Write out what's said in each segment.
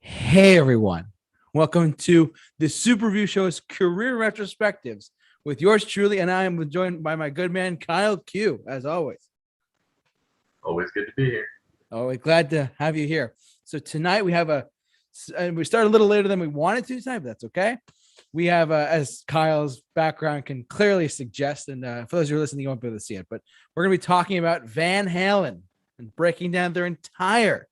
Hey everyone, welcome to the Super Review Show's Career Retrospectives with yours truly, and I am joined by my good man Kyle Q, as always. Always good to be here. Always glad to have you here. So tonight we have we started a little later than we wanted to tonight, but that's okay. We have, as Kyle's background can clearly suggest, and for those who are listening, you won't be able to see it, but we're going to be talking about Van Halen and breaking down their entire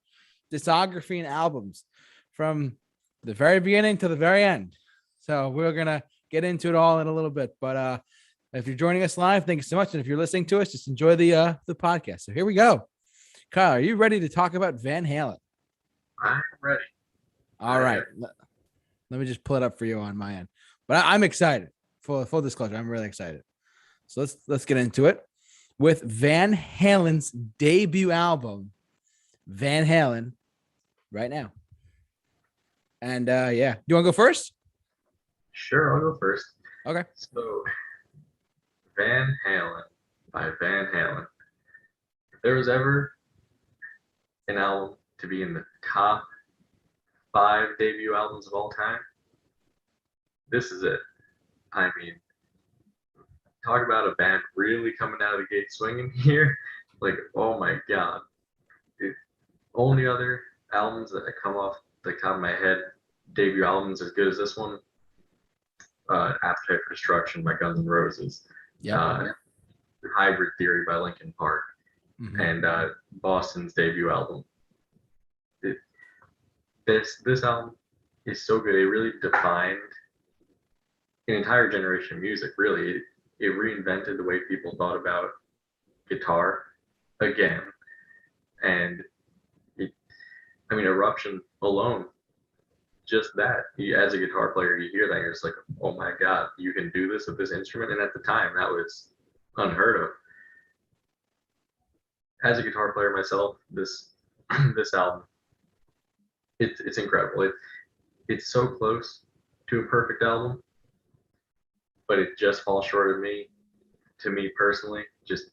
discography and albums from the very beginning to the very end. So we're gonna get into it all in a little bit. But if you're joining us live, thank you so much. And if you're listening to us, just enjoy the podcast. So here we go. Kyle, are you ready to talk about Van Halen? I'm ready. All right. Let me just pull it up for you on my end. But I'm excited. Full disclosure, I'm really excited. So let's get into it with Van Halen's debut album, Van Halen, right now. And yeah, do you want to go first? Sure, I'll go first. Okay. So, Van Halen by Van Halen. If there was ever an album to be in the top 5 debut albums of all time, this is it. I mean, talk about a band really coming out of the gate swinging here. Like, oh my god. The only other albums that come off the top of my head, debut albums as good as this one, Appetite for Destruction by Guns N' Roses, Hybrid Theory by Linkin Park, and Boston's debut album. This album is so good. It really defined an entire generation of music. Really, it reinvented the way people thought about guitar again, and Eruption alone, just that. As a guitar player, you hear that, you're just like, oh my god, you can do this with this instrument. And at the time, that was unheard of. As a guitar player myself, this album, it's incredible. It's so close to a perfect album, but it just falls short of me. To me personally, just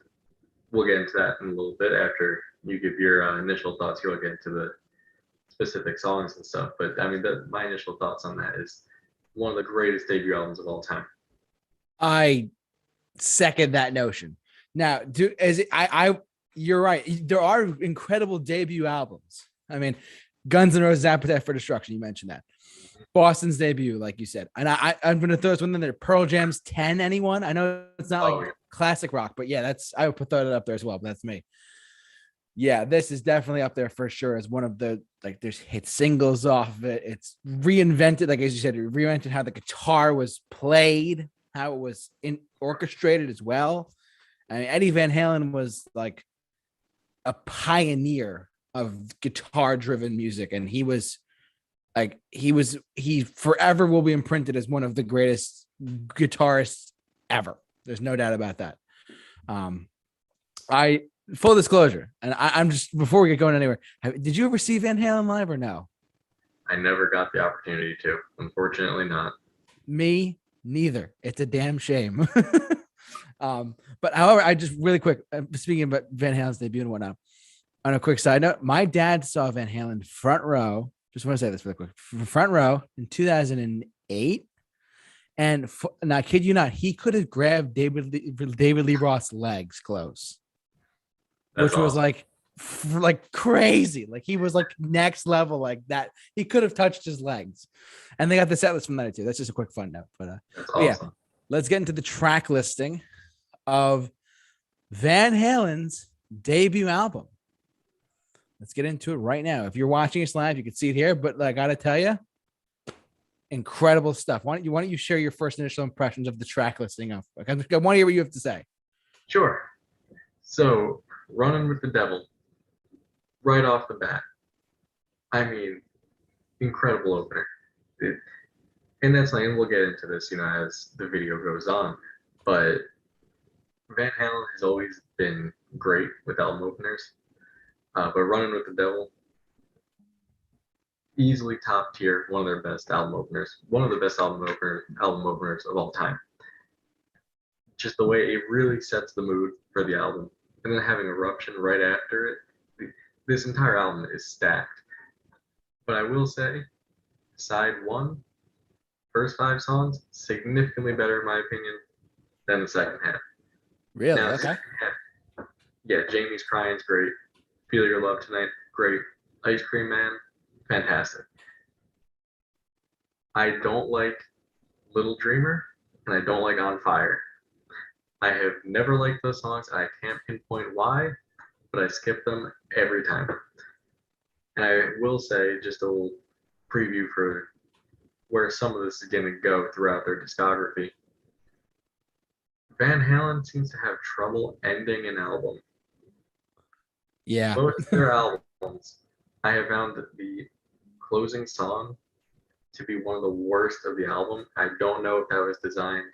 we'll get into that in a little bit after you give your initial thoughts. You'll get into the specific songs and stuff, but my initial thoughts on that is one of the greatest debut albums of all time. I second that notion. Now, you're right. There are incredible debut albums. I mean, Guns N' Roses' Appetite for Destruction. You mentioned that. Boston's debut, like you said, and I'm going to throw this one in there. Pearl Jam's 10. Anyone? I know it's not classic rock, but yeah, I would throw it up there as well. But that's me. Yeah, this is definitely up there for sure as one of the, like, there's hit singles off of it. It's reinvented, like as you said, it reinvented how the guitar was played, how it was orchestrated as well. I mean, Eddie Van Halen was like a pioneer of guitar-driven music, and he forever will be imprinted as one of the greatest guitarists ever. There's no doubt about that. Full disclosure, and I'm just, before we get going anywhere, did you ever see Van Halen live or no? I never got the opportunity to. Unfortunately, not. Me neither. It's a damn shame. But however, I just really quick, speaking about Van Halen's debut and whatnot, on a quick side note, my dad saw Van Halen front row. Just want to say this really quick. Front row in 2008. And now, kid you not, he could have grabbed David Lee Roth's legs close. That's which awesome. Was like crazy. Like he was like next level, like that. He could have touched his legs. And they got the set list from that too. That's just a quick fun note. But awesome. Yeah, let's get into the track listing of Van Halen's debut album. Let's get into it right now. If you're watching us live, you can see it here. But I gotta tell you, incredible stuff. Why don't you share your first initial impressions of the track listing of? I want to hear what you have to say. Sure. So, Running with the Devil, right off the bat. I mean, incredible opener. And that's like, and we'll get into this, as the video goes on. But Van Halen has always been great with album openers. But Running with the Devil, easily top tier, one of their best album openers, one of the best album openers of all time. Just the way it really sets the mood for the album. And then having Eruption right after it, this entire album is stacked. But I will say, side one, first 5 songs, significantly better in my opinion than the second half. Really? Now, the Okay. second half, yeah, Jamie's Crying's great. Feel Your Love Tonight, great. Ice Cream Man, fantastic. I don't like Little Dreamer, and I don't like On Fire. I have never liked those songs. I can't pinpoint why, but I skip them every time. And I will say, just a little preview for where some of this is going to go throughout their discography. Van Halen seems to have trouble ending an album. Yeah. Most of their albums, I have found that the closing song to be one of the worst of the album. I don't know if that was designed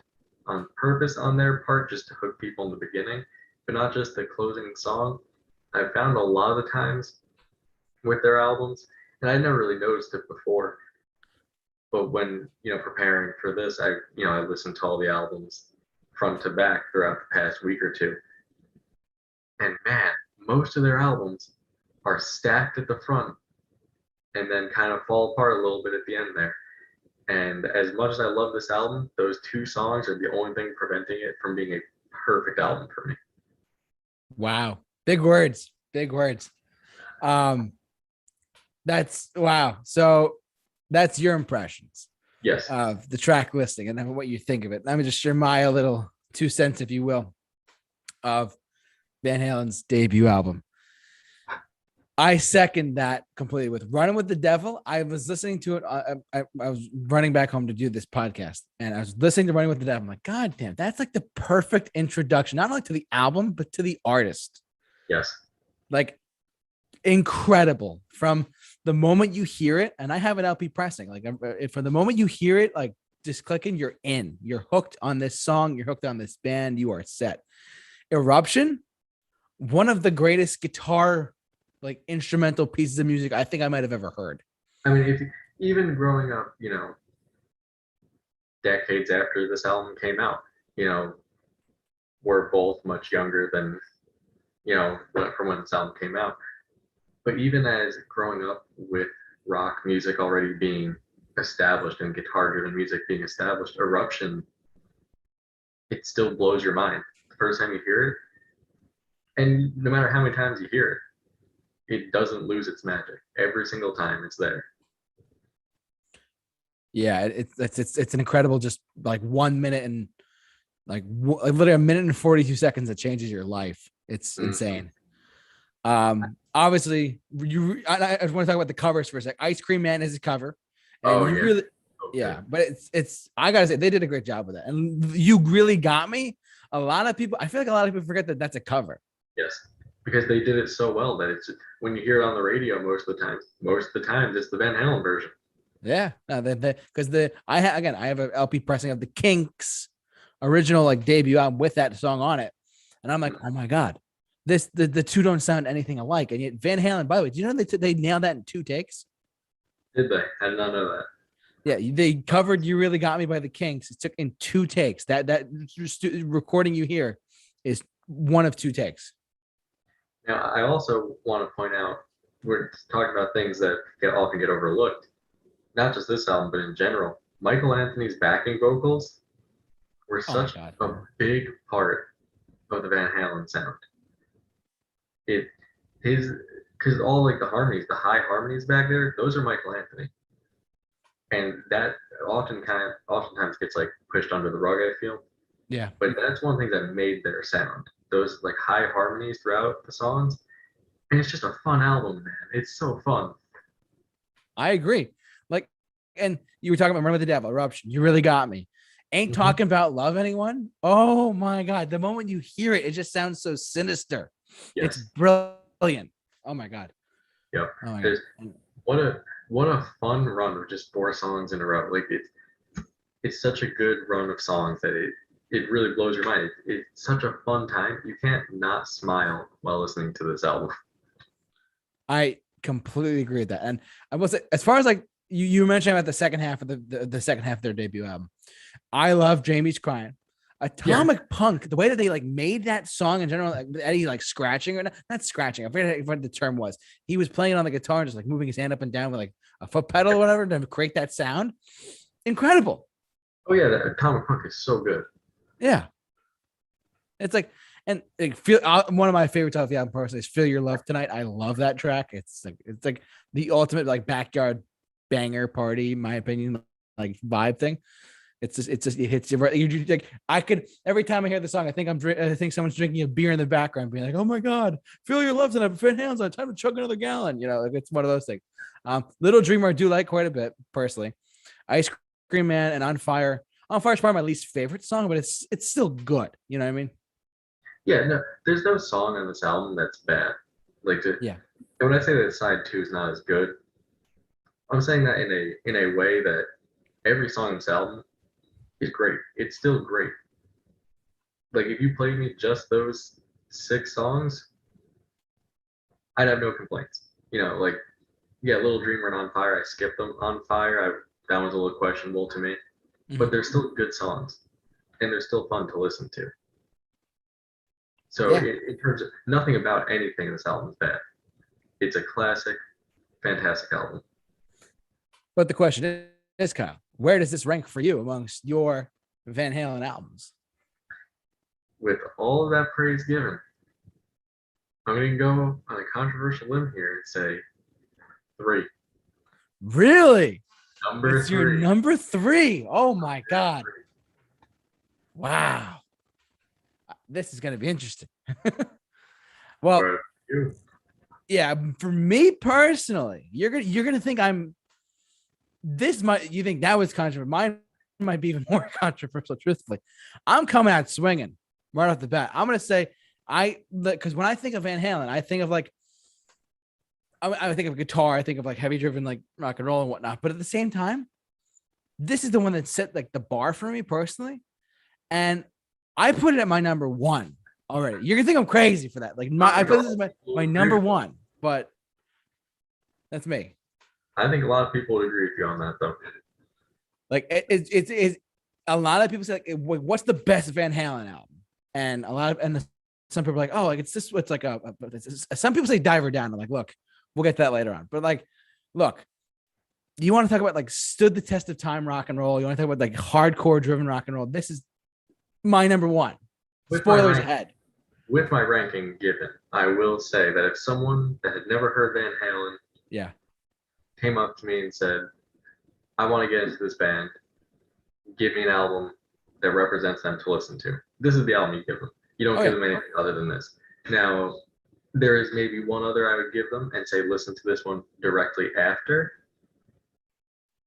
on purpose on their part just to hook people in the beginning, but not just the closing song. I've found a lot of the times with their albums, and I never really noticed it before. But when preparing for this, I listened to all the albums front to back throughout the past week or two, and man, most of their albums are stacked at the front and then kind of fall apart a little bit at the end there. And as much as I love this album, those 2 songs are the only thing preventing it from being a perfect album for me. Wow. Big words. Big words. That's wow. So that's your impressions Yes. of the track listing and then what you think of it. Let me just share my little 2 cents, if you will, of Van Halen's debut album. I second that completely with Running with the Devil. I was listening to it. I was running back home to do this podcast and I was listening to Running with the Devil. I'm like, God damn, that's like the perfect introduction, not only to the album, but to the artist. Yes. Like incredible from the moment you hear it. And I have an LP pressing, like from the moment you hear it, like just clicking, you're in, you're hooked on this song. You're hooked on this band. You are set. Eruption, one of the greatest guitar like instrumental pieces of music I think I might have ever heard. I mean, if even growing up, decades after this album came out, we're both much younger than, from when this album came out. But even as growing up with rock music already being established and guitar-driven music being established, Eruption, it still blows your mind the first time you hear it. And no matter how many times you hear it, it doesn't lose its magic. Every single time it's there. Yeah, it's an incredible, just like 1 minute and like literally 1 minute and 42 seconds that changes your life. It's insane. Obviously, I just want to talk about the covers for a sec. Ice Cream Man is a cover, and really, yeah, but it's I gotta say they did a great job with it, and You Really Got Me. A lot of people, I feel like a lot of people forget that that's a cover. Yes, because they did it so well that it's when you hear it on the radio most of the time it's the Van Halen version. Yeah, no, because I have an LP pressing of the Kinks original like debut album with that song on it, and I'm like, oh my god, the two don't sound anything alike, and yet Van Halen. By the way, do you know they nailed that in 2 takes? Did they? I did not know that. Yeah, they covered "You Really Got Me" by the Kinks. It took in 2 takes. That recording you hear is one of 2 takes. Now, I also want to point out we're talking about things that often get overlooked. Not just this album, but in general. Michael Anthony's backing vocals were such a big part of the Van Halen sound. Because all like the harmonies, the high harmonies back there, those are Michael Anthony, and that oftentimes gets like pushed under the rug, I feel. Yeah, but that's one thing that made their sound. Those like high harmonies throughout the songs, and it's just a fun album, man. It's so fun. I agree. Like, and you were talking about Run with the Devil, Eruption. You Really Got Me. Ain't Talking About Love Anyone. Oh my god, the moment you hear it, it just sounds so sinister. Yes. It's brilliant. Oh my god. Yep. Oh my god. What a fun run of just 4 songs in a row. Like it's such a good run of songs that it really blows your mind. It's such a fun time. You can't not smile while listening to this album. I completely agree with that. And I will say, as far as like you mentioned about the second half of the second half of their debut album, I love Jamie's Crying. Atomic Punk, the way that they like made that song in general, like Eddie like scratching or not scratching. I forget what the term was. He was playing on the guitar and just like moving his hand up and down with like a foot pedal or whatever to create that sound. Incredible. Oh yeah, that Atomic Punk is so good. Yeah. It's like, and like, one of my favorites off the album personally is "Feel Your Love Tonight." I love that track. It's like the ultimate like backyard banger party, in my opinion, like vibe thing. It's just it hits you right. You like I could every time I hear the song, I think someone's drinking a beer in the background, being like, "Oh my god, feel your love tonight, Van Halen's on time to chug another gallon." You know, like it's one of those things. Little Dreamer I do like quite a bit personally. Ice Cream Man and On Fire. On Fire is probably my least favorite song, but it's still good. You know what I mean? Yeah, no, there's no song on this album that's bad. Like, Yeah. and when I say that side two is not as good, I'm saying that in a way that every song on this album is great. It's still great. Like, if you played me just those 6 songs, I'd have no complaints. You know, like, yeah, Little Dreamer and On Fire, I skipped them. On Fire, that one's a little questionable to me, but they're still good songs, and they're still fun to listen to. So in terms of nothing about anything in this album is bad. It's a classic, fantastic album. But the question is, Kyle, where does this rank for you amongst your Van Halen albums? With all of that praise given, I'm going to go on a controversial limb here and say 3. Really? Number it's 3. Your number 3. Oh my God. Wow. This is going to be interesting. Well, yeah, for me personally, you're going to think you think that was controversial. Mine might be even more controversial, truthfully. I'm coming out swinging right off the bat. I'm going to say because when I think of Van Halen, I think of like, I think of guitar, I think of like heavy driven, like rock and roll and whatnot. But at the same time, this is the one that set like the bar for me personally. And I put it at my number 1 already. You're gonna think I'm crazy for that. Like I put this as my number 1, but that's me. I think a lot of people would agree with you on that, though. Like it's a lot of people say, like, what's the best Van Halen album? And some people are like, oh, like it's like some people say Dive Her Down. I'm like, look, we'll get to that later on. But like, look, you want to talk about like stood the test of time rock and roll? You want to talk about like hardcore driven rock and roll? This is my number 1. Spoilers ahead. With my ranking given, I will say that if someone that had never heard Van Halen came up to me and said, I want to get into this band, give me an album that represents them to listen to. This is the album you give them. You don't give them anything other than this. Now, there is maybe one other I would give them and say, listen to this one directly after.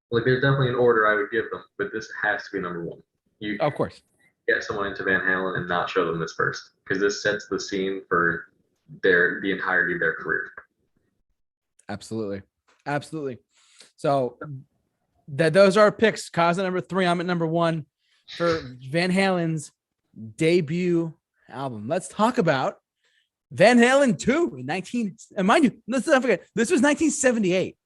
Like, there's definitely an order I would give them, but this has to be number 1. Of course. Get someone into Van Halen and not show them this first, because this sets the scene for the entirety of their career. Absolutely. So those are our picks. Kaz at number 3. I'm at number 1 for Van Halen's debut album. Let's talk about Van Halen 2 in and mind you, let's not forget, this was 1978.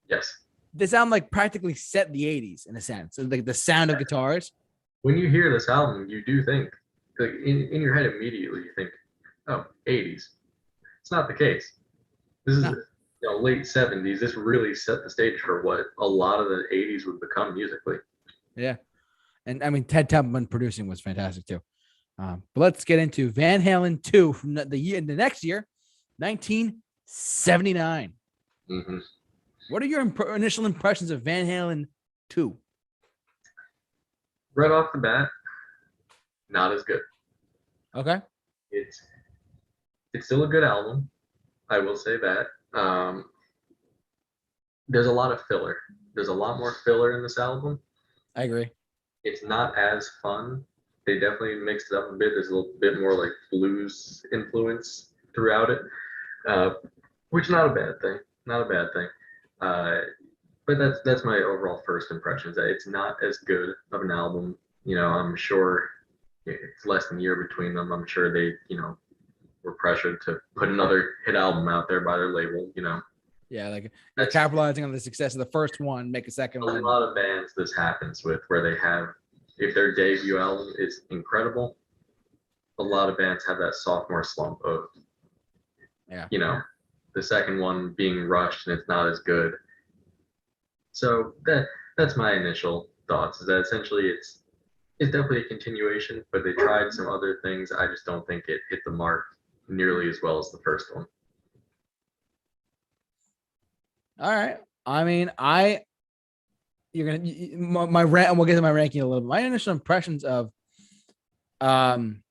Yes. This album like practically set the 80s in a sense. Like the sound of guitars. When you hear this album, you do think, like in your head immediately, you think, oh, 80s. It's not the case. This is late 70s. This really set the stage for what a lot of the 80s would become musically. Yeah. And I mean, Ted Templeman producing was fantastic too. But let's get into Van Halen 2 from the next year, 1979. Mm-hmm. What are your initial impressions of Van Halen 2? Right off the bat, not as good. Okay. It's still a good album. I will say that. There's a lot of filler. There's a lot more filler in this album. I agree. It's not as fun. They definitely mixed it up a bit. There's a little bit more like blues influence throughout it, which is not a bad thing. But that's my overall first impression, is that it's not as good of an album. You know, I'm sure it's less than a year between them. I'm sure they, were pressured to put another hit album out there by their label, Yeah, like they're capitalizing on the success of the first one, make a second one. A lot of bands this happens with, where they have if their debut album is incredible, a lot of bands have that sophomore slump of, Yeah. the second one being rushed and it's not as good. So that's my initial thoughts. Is that essentially it's definitely a continuation, but they tried some other things. I just don't think it hit the mark nearly as well as the first one. All right. I mean, you're gonna my rant, and we'll get to my ranking a little bit. My initial impressions of Van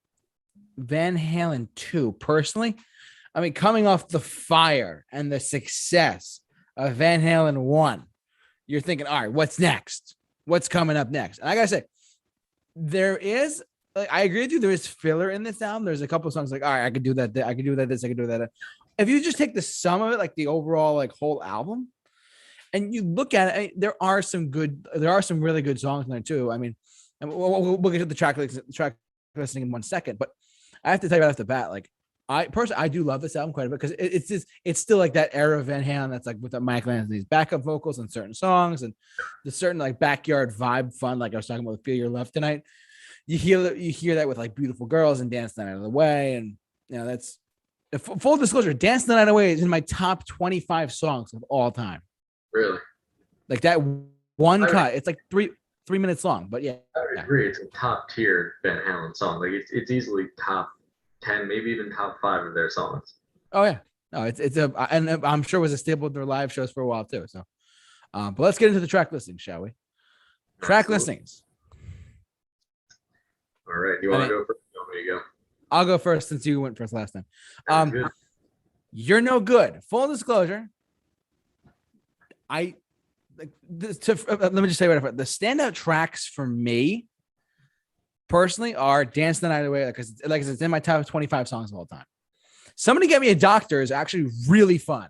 Halen 2, personally, I mean, coming off the fire and the success of Van Halen 1, you're thinking, all right, what's next? What's coming up next? And I gotta say, there is, I agree with you, there is filler in this album. There's a couple of songs like, all right, I could do that, I could do that, this, I could do that. If you just take the sum of it, like the overall like whole album, and you look at it, there are some really good songs in there too. I mean, and we'll get to the track listing in 1 second, but I have to tell you right off the bat, like I personally, I do love this album quite a bit because it's still like that era of Van Halen that's like with the Mike Anthony's backup vocals and certain songs and the certain like backyard vibe fun, like I was talking about with Feel Your Love Tonight. You hear that with like Beautiful Girls and Dance the Night of the Way, and that's full disclosure. Dance the Night Away is in my top 25 songs of all time. Really? Like that one cut. It's like three minutes long, but yeah. I agree. It's a top tier Van Halen song. Like it's easily top 10, maybe even top 5 of their songs. Oh yeah. No, and I'm sure it was a staple of their live shows for a while too. So, but let's get into the track listings, shall we? Track listings. All right. Do you want to go first? You want me to go? I'll go first since you went first last time. You're No Good. Full disclosure. Let me just say right up front. The standout tracks for me personally are Dance the Night Away, because like it's in my top 25 songs of all time. Somebody Get Me a Doctor is actually really fun.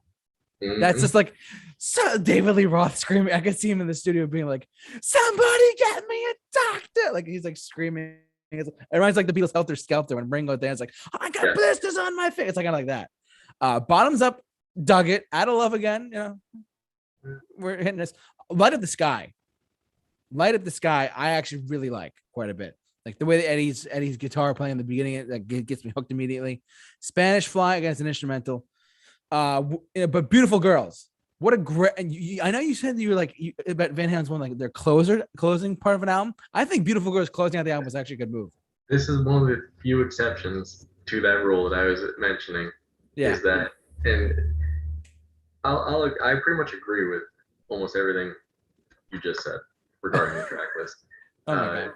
Mm-hmm. That's just like David Lee Roth screaming. I could see him in the studio being like, "Somebody get me a doctor!" Like he's like screaming. It reminds like the Beatles' Helter Skelter when Ringo dance like, "I got blisters on my face." It's like kind of like that. Bottoms Up, dug it. Out of Love Again. We're hitting this. Light Up the Sky. I actually really like quite a bit. Like the way that Eddie's guitar playing in the beginning, that gets me hooked immediately. Spanish Fly against an instrumental. But Beautiful Girls. What a great! And I know you said that you were like about Van Halen's one, like their closing part of an album. I think Beautiful Girls closing out the album was actually a good move. This is one of the few exceptions to that rule that I was mentioning. Yeah. Is that, and I pretty much agree with almost everything you just said regarding the track list. Oh my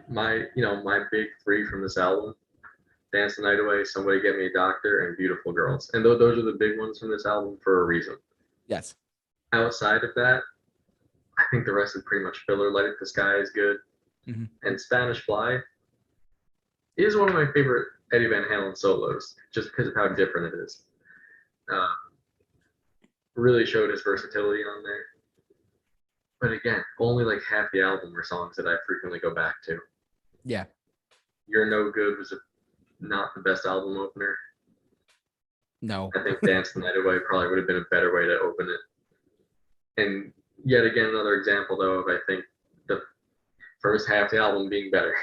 God. My big 3 from this album: Dance the Night Away, Somebody Get Me a Doctor, and Beautiful Girls. And those are the big ones from this album for a reason. Yes. Outside of that, I think the rest is pretty much filler. Light Up the Sky is good. Mm-hmm. And Spanish Fly is one of my favorite Eddie Van Halen solos, just because of how different it is. Really showed his versatility on there. But again, only like half the album were songs that I frequently go back to. Yeah. You're No Good was not the best album opener. No. I think Dance the Night Away probably would have been a better way to open it. And yet again, another example, though, of I think the first half of the album being better.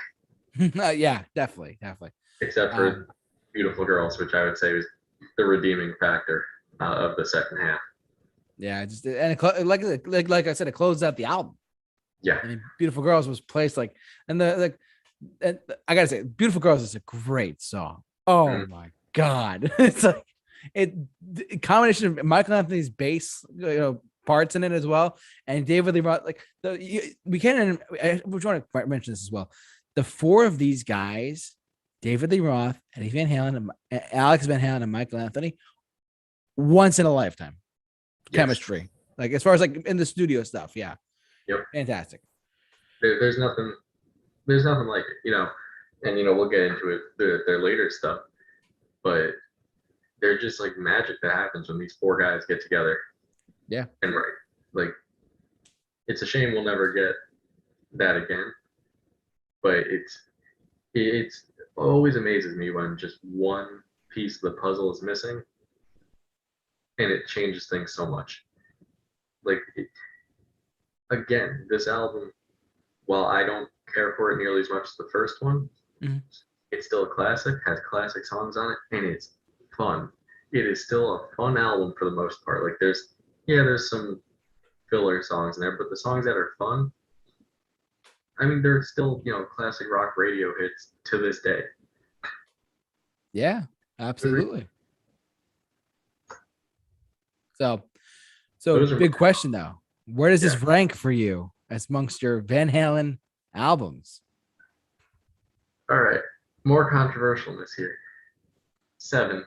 Yeah, definitely. Except for Beautiful Girls, which I would say was the redeeming factor of the second half. Yeah, like I said, it closed out the album. Yeah, I mean, Beautiful Girls was placed like, and I gotta say, Beautiful Girls is a great song. Oh my God, it's like combination of Michael Anthony's bass, parts in it as well, and David Lee Roth. Like we want to mention this as well. The 4 of these guys, David Lee Roth, Eddie Van Halen, and Alex Van Halen, and Michael Anthony, once in a lifetime. Chemistry, like as far as like in the studio stuff, yeah. Yep. Fantastic. There's nothing like it, and we'll get into it, their later stuff, but they're just like magic that happens when these 4 guys get together. Yeah. And right, like it's a shame we'll never get that again, but it's always amazes me when just one piece of the puzzle is missing. And it changes things so much. Like, again, this album, while I don't care for it nearly as much as the first one. Mhm. It's still a classic, has classic songs on it, and it's fun. It is still a fun album for the most part. Like there's some filler songs in there, but the songs that are fun, I mean, they're still, classic rock radio hits to this day. Yeah, absolutely. So, Those are big question though. Where does yeah. this rank for you as amongst your Van Halen albums? All right. More controversialness here. 7.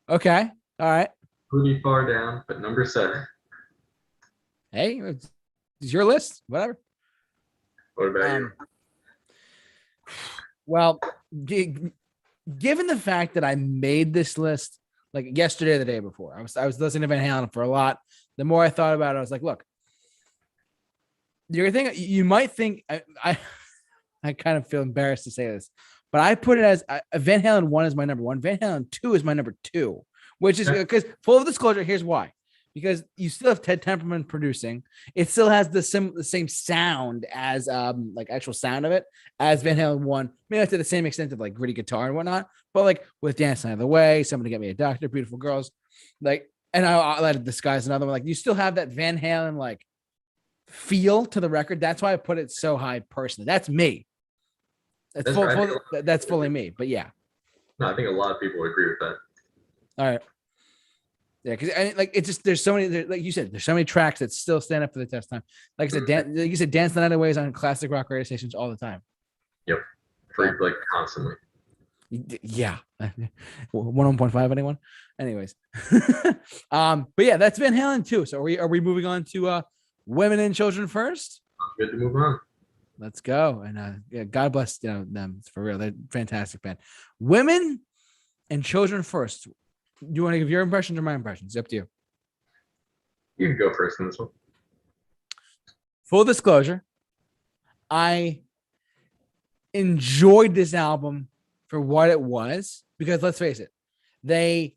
Okay. All right. Pretty far down, but number 7. Hey, it's your list. Whatever. What about you? Well, given the fact that I made this list like yesterday or the day before, I was listening to Van Halen for a lot. The more I thought about it, I was like, look, you might think I kind of feel embarrassed to say this, but I put it as Van Halen 1 is my number 1. Van Halen 2 is my number 2, which is because full disclosure. Here's why. Because you still have Ted Templeman producing. It still has the same sound as like actual sound of it as Van Halen 1. Maybe not to the same extent of like gritty guitar and whatnot, but like with Dancing Out of the Way, Somebody Get Me a Doctor, Beautiful Girls, like, and I let it disguise another one. Like you still have that Van Halen like feel to the record. That's why I put it so high personally. That's me. That's fully me. But yeah. No, I think a lot of people agree with that. All right. Yeah, because like it's just there's so many, like you said, there's so many tracks that still stand up for the test time. Like I said, like you said, Dance the Night Away is on classic rock radio stations all the time. Yep, for like constantly. Yeah, 101.5. Anyone? Anyways, but yeah, that's Van Halen too. So are we moving on to Women and Children first? Good to move on. Let's go. And yeah, God bless them for real. They're fantastic band. Women and Children first. Do you want to give your impressions or my impressions? It's up to you. You can go first in this one. Full disclosure, I enjoyed this album for what it was because let's face it, the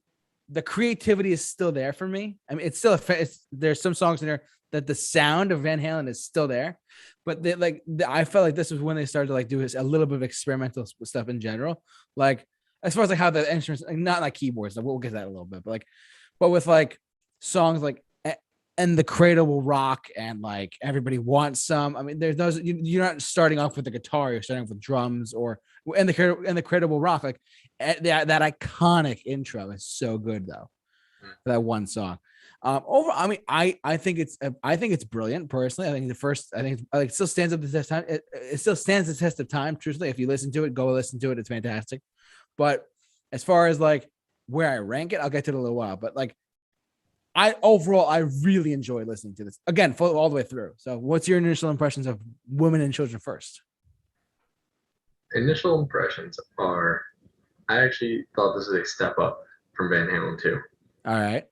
creativity is still there for me. I mean, it's still there's some songs in there that the sound of Van Halen is still there, but I felt like this was when they started to like do a little bit of experimental stuff in general, like. As far as like how the instruments, like not like keyboards, we'll get that a little bit, but with like songs like "And the Cradle Will Rock" and like "Everybody Wants Some." I mean, there's those. You're not starting off with the guitar; you're starting off with drums, or "And the Cradle Will Rock." Like that iconic intro is so good though. That one song. I mean, I think it's brilliant. Personally, I think it still stands up the test of time. It still stands the test of time. Truthfully, if you listen to it, go listen to it. It's fantastic. But as far as like where I rank it, I'll get to it in a little while. But like I really enjoy listening to this again, all the way through. So what's your initial impressions of Women and Children first? Initial impressions are, I actually thought this was a step up from Van Halen 2. All right.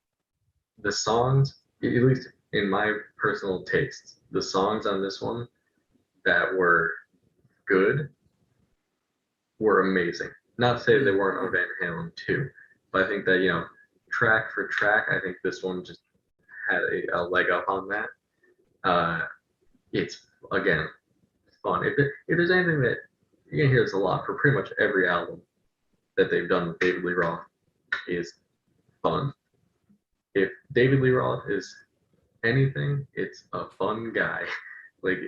The songs, at least in my personal tastes, the songs on this one that were good were amazing. Not to say they weren't on Van Halen 2, but I think that, track for track, I think this one just had a leg up on that. It's, again, fun. If there's anything that, you're going to hear this a lot for pretty much every album that they've done with David Lee Roth is fun. If David Lee Roth is anything, it's a fun guy. Like,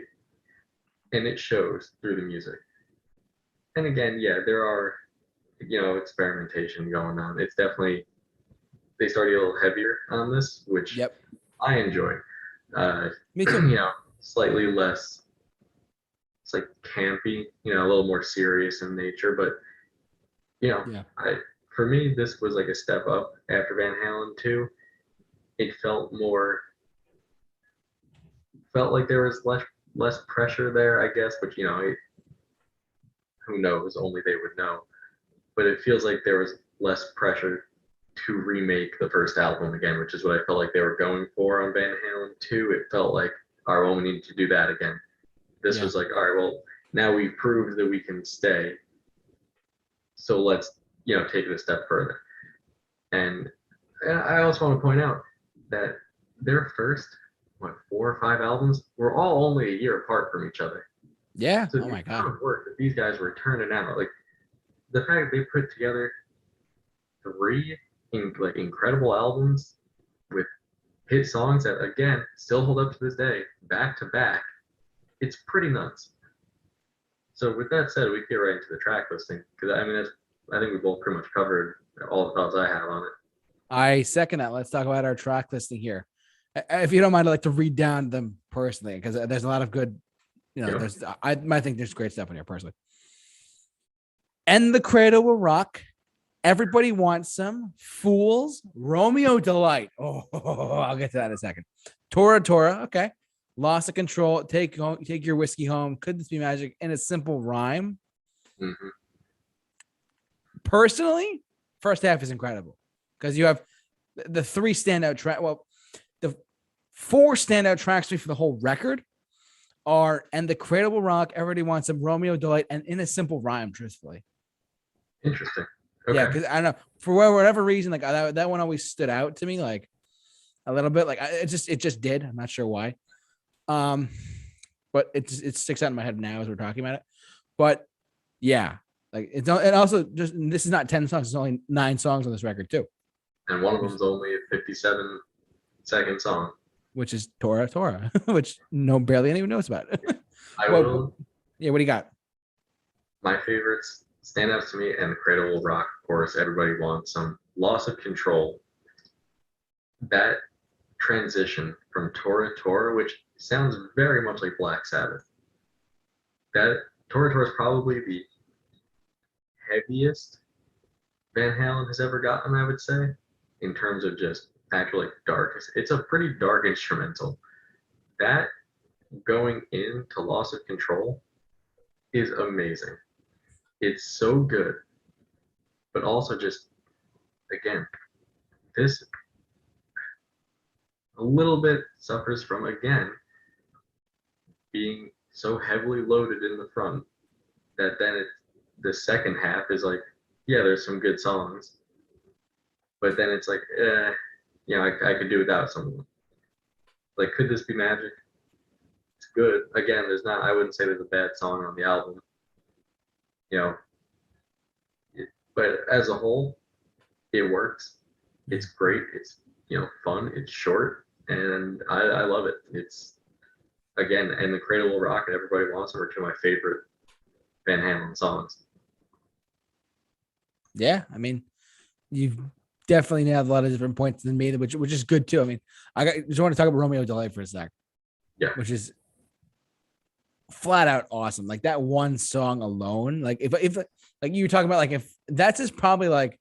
and it shows through the music. And again, yeah, there are, experimentation going on. It's definitely, they started a little heavier on this, which Yep. I enjoy. Me too. Slightly less, it's like campy, a little more serious in nature. But, for me, this was like a step up after Van Halen 2. It felt like there was less pressure there, I guess, but who knows? Only they would know. But it feels like there was less pressure to remake the first album again, which is what I felt like they were going for on Van Halen 2. It felt like, all right, well, we need to do that again. This was like, all right, well, now we've proved that we can stay. So let's, take it a step further. And I also want to point out that their first, 4 or 5 albums were all only a year apart from each other. Yeah. So Oh the my God. amount of work that these guys were turning out, like the fact that they put together three incredible albums with hit songs that again still hold up to this day, back to back, it's pretty nuts. So with that said, we can get right into the track listing because I mean I think we both pretty much covered all the thoughts I have on it. I second that. Let's talk about our track listing here. If you don't mind, I'd like to read down them personally because there's a lot of good, Yeah. I think there's great stuff in here personally. And the Cradle Will Rock. Everybody Wants Some. Fools. Romeo Delight. Oh, I'll get to that in a second. Tora Tora. Okay. Loss of Control. Take your whiskey home. Could This Be Magic? In a Simple Rhyme. Mm-hmm. Personally, first half is incredible because you have the three standout track. Well, the four standout tracks for the whole record are And the Cradle Will Rock, Everybody Wants Some, Romeo Delight, and In a Simple Rhyme, truthfully. Interesting. Okay. Yeah, because I don't know, for whatever reason, like that one always stood out to me, like a little bit. Like it just did. I'm not sure why. But it sticks out in my head now as we're talking about it. But yeah, like it's and also just this is not 10 songs. It's only 9 songs on this record too. And one of them's only a 57-second song, which is Tora Tora, which barely anyone knows about. I will. Yeah, what do you got? My favorites stand out to me, and the Cradle Will Rock, of course. Everybody Wants Some. Loss of Control. That transition from Tora Tora, which sounds very much like Black Sabbath. That Tora Tora is probably the heaviest Van Halen has ever gotten, I would say, in terms of just actual like darkness. It's a pretty dark instrumental. That going into Loss of Control is amazing. It's so good, but also just again, this a little bit suffers from again being so heavily loaded in the front that then the second half is like, yeah, there's some good songs, but then it's like, I could do without some of them. Like, Could This Be Magic? It's good. Again, I wouldn't say there's a bad song on the album, you know, but as a whole, it works. It's great. It's, fun. It's short, and I love it. It's, again, and The Cradle Will Rock and Everybody Wants Them are two of my favorite Van Halen songs. Yeah, I mean, you've definitely nailed a lot of different points than me, which is good too. I mean, just want to talk about Romeo Delight for a sec. Yeah. Which is flat out awesome. Like that one song alone, like if like you were talking about, like if that's just probably like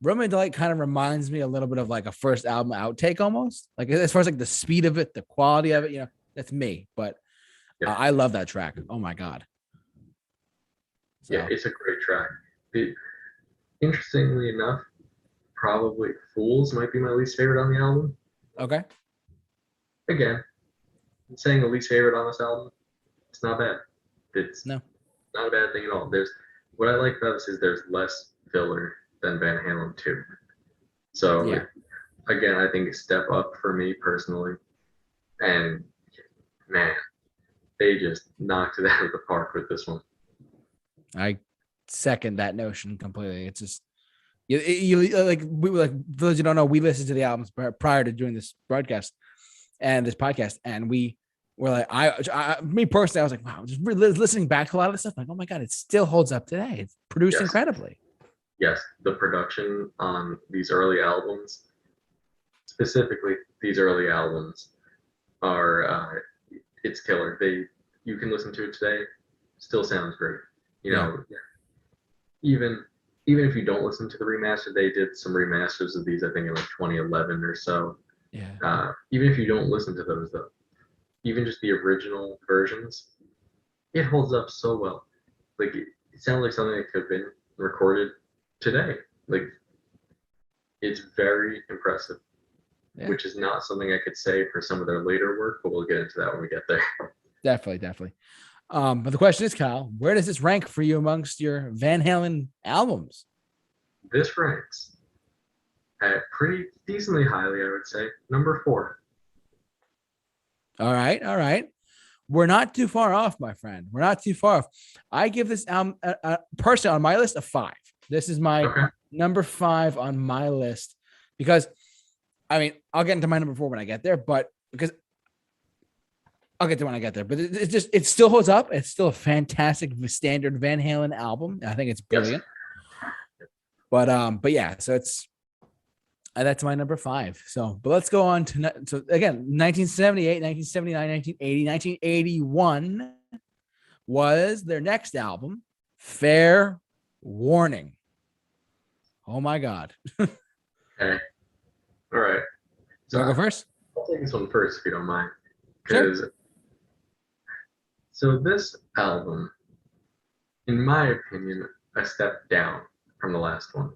Romeo Delight kind of reminds me a little bit of like a first album outtake almost. Like as far as like the speed of it, the quality of it, that's me. But yeah. I love that track. Oh my God. So. Yeah, it's a great track. Interestingly enough, probably Fools might be my least favorite on the album. Okay. Again, saying the least favorite on this album, it's not bad. It's not a bad thing at all. What I like about this is there's less filler than Van Halen 2. So yeah. Again, I think a step up for me personally. And man, they just knocked it out of the park with this one. I second that notion completely. It's just you like for those who don't know, we listened to the albums prior to doing this broadcast and this podcast, and we were like, me personally, I was like, wow, just listening back to a lot of this stuff, like, oh my God, it still holds up today. It's produced incredibly. Yes, the production on these early albums, specifically these early albums, are it's killer. You can listen to it today, still sounds great. Even if you don't listen to the remaster, they did some remasters of these, I think in like 2011 or so. Yeah. Even if you don't listen to those though, even just the original versions, it holds up so well. Like it sounds like something that could have been recorded today. Like it's very impressive, which is not something I could say for some of their later work, but we'll get into that when we get there. Definitely. But the question is, Kyle, where does this rank for you amongst your Van Halen albums? This ranks at pretty decently highly, I would say. Number 4. All right. we're not too far off, my friend. We're not too far off. I give this album personally on my list a 5. This is my number 5 on my list because, I mean, I'll get into my number 4 when I get there, but because I'll get to when I get there. But it still holds up. It's still a fantastic standard Van Halen album. I think it's brilliant. Yes. But yeah, so that's my number 5. So, but let's go on to again, 1978, 1979, 1980, 1981 was their next album, Fair Warning. Oh my God. Okay. All right. So I'll go first? I'll take this one first if you don't mind. Because So this album, in my opinion, a step down from the last one.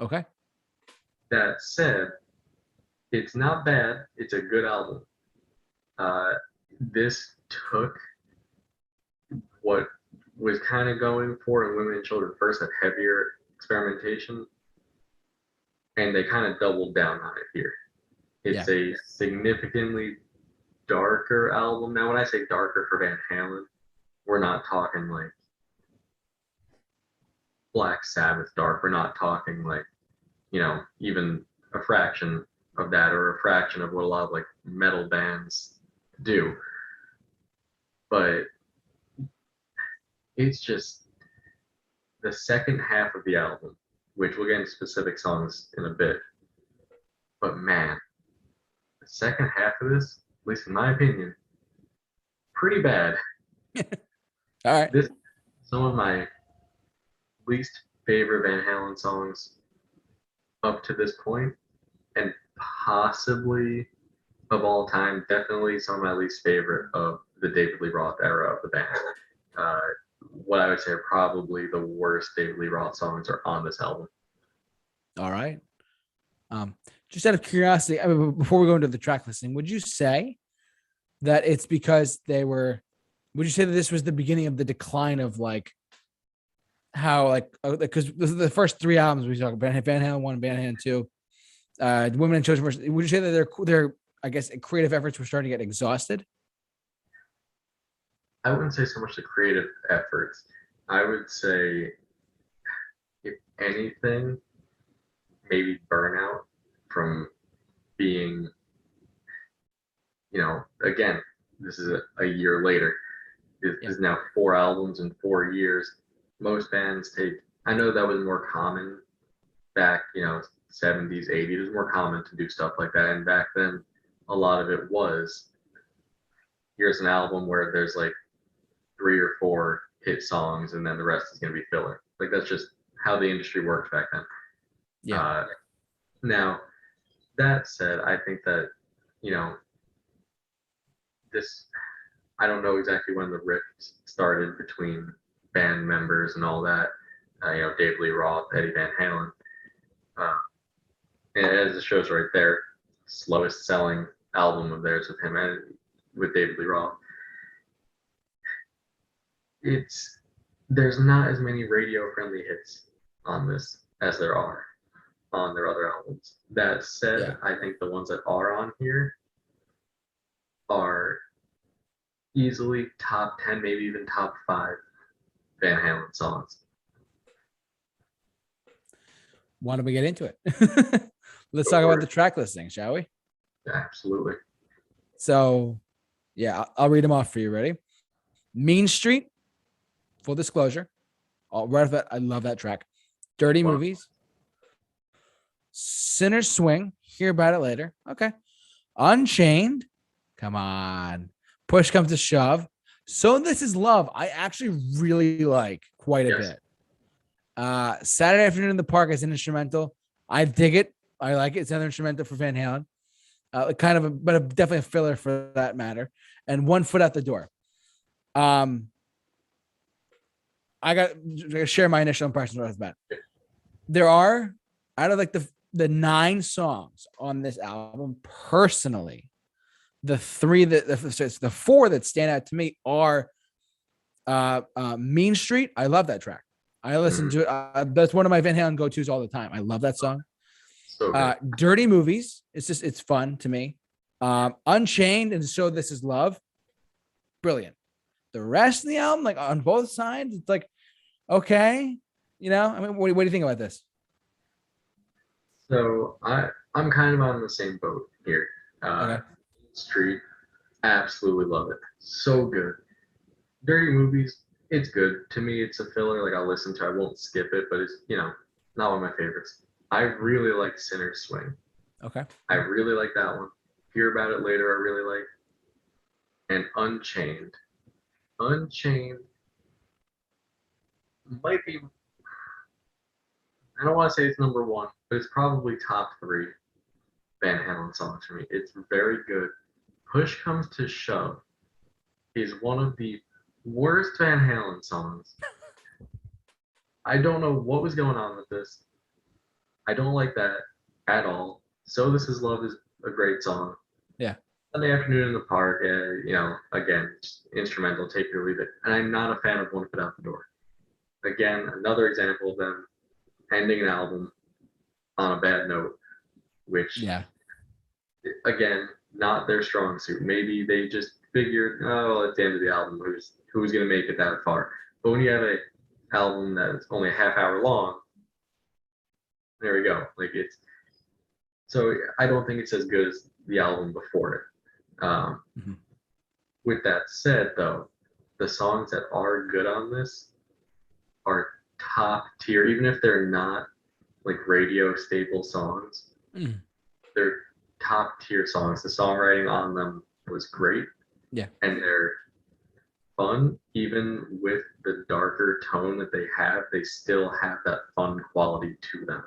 Okay. That said, it's not bad. It's a good album. This took what was kind of going for in Women and Children first, that heavier experimentation, and they kind of doubled down on it here. It's a significantly darker album. Now, when I say darker for Van Halen, we're not talking like Black Sabbath dark. We're not talking like, even a fraction of that or a fraction of what a lot of like metal bands do. But it's just the second half of the album, which we'll get into specific songs in a bit. But man, the second half of this, at least in my opinion, pretty bad. All right. Some of my least favorite Van Halen songs up to this point, and possibly of all time, definitely some of my least favorite of the David Lee Roth era of the band. What I would say are probably the worst David Lee Roth songs are on this album. All right. Just out of curiosity, I mean, before we go into the track listing, would you say that it's because would you say that this was the beginning of the decline of like how because the first 3 albums we talk about, Van Halen 1, Van Halen 2, Women and Children, would you say that their I guess creative efforts were starting to get exhausted? I wouldn't say so much the creative efforts. I would say, if anything, maybe burnout from being, again, this is a year later. This is now 4 albums in 4 years. Most bands I know that was more common back, 70s, 80s. It was more common to do stuff like that. And back then, a lot of it was, here's an album where there's like 3 or 4 hit songs and then the rest is going to be filler. Like, that's just how the industry worked back then. Yeah. Now, that said, I think that, I don't know exactly when the rift started between band members and all that. David Lee Roth, Eddie Van Halen. And as it shows right there, slowest selling album of theirs with him and with David Lee Roth. There's not as many radio friendly hits on this as there are on their other albums. That said, I think the ones that are on here are easily top 10, maybe even top 5 Van Halen songs. Why don't we get into it? Let's talk about the track listing, shall we? Absolutely. So, I'll read them off for you. Ready? Mean Street, full disclosure. Right off that, I love that track. Dirty Movies. Sinner's Swing, hear about it later. Okay. Unchained, come on. Push Comes to Shove. So This Is Love, I actually really like quite a bit. Saturday Afternoon in the Park is an instrumental. I dig it. I like it. It's another instrumental for Van Halen. But definitely a filler for that matter. And One Foot Out the Door. I got to share my initial impressions right off the bat. There are, out of like the 9 songs on this album, personally, the 4 that stand out to me are Mean Street. I love that track. I listen to it. That's one of my Van Halen go-tos all the time. I love that song. So Dirty Movies. It's fun to me. Unchained and So This Is Love. brilliant. The rest of the album, like on both sides, it's like, okay, you know. I mean, what do you think about this? So I'm kind of on the same boat here. Okay. Street, absolutely love it. So good. Dirty Movies, it's good. To me, it's a filler. Like I'll listen to, I won't skip it, but it's not one of my favorites. I really like Sinner's Swing. Okay. I really like that one. Hear About It Later, I really like. And Unchained. Unchained might be, I don't want to say it's number one, but it's probably top three Van Halen songs for me. It's very good. Push Comes to Shove is one of the worst Van Halen songs. I don't know what was going on with this. I don't like that at all. So This Is Love is a great song. Yeah. Sunday Afternoon in the Park, again, just instrumental, take it or leave it. And I'm not a fan of One Foot Out the Door. Again, another example of them ending an album on a bad note, which, Yeah. again, not their strong suit. Maybe they just figured, oh, at the end of the album, who's going to make it that far? But when you have a album that's only a half hour long, there we go. Like so I don't think it's as good as the album before it. Mm-hmm. With that said, though, the songs that are good on this are top tier, even if they're not like radio staple songs. Mm. They're top tier songs. The songwriting on them was great. Yeah. And they're fun, even with the darker tone that they have, they still have that fun quality to them.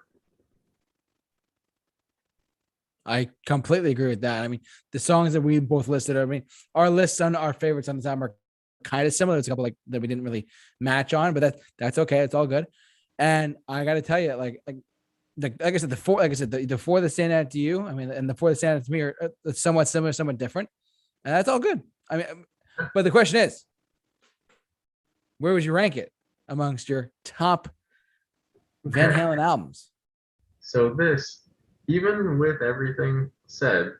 I completely agree with that. I mean, the songs that we both listed, I mean, our lists on our favorites on this album are kind of similar. There's a couple like that we didn't really match on, but that's okay. It's all good. And I got to tell you, like I said, the four that stand out to you, I mean, and the four that stand out to me are somewhat similar, somewhat different, and that's all good. I mean, but the question is, where would you rank it amongst your top Van Halen albums? So this, even with everything said,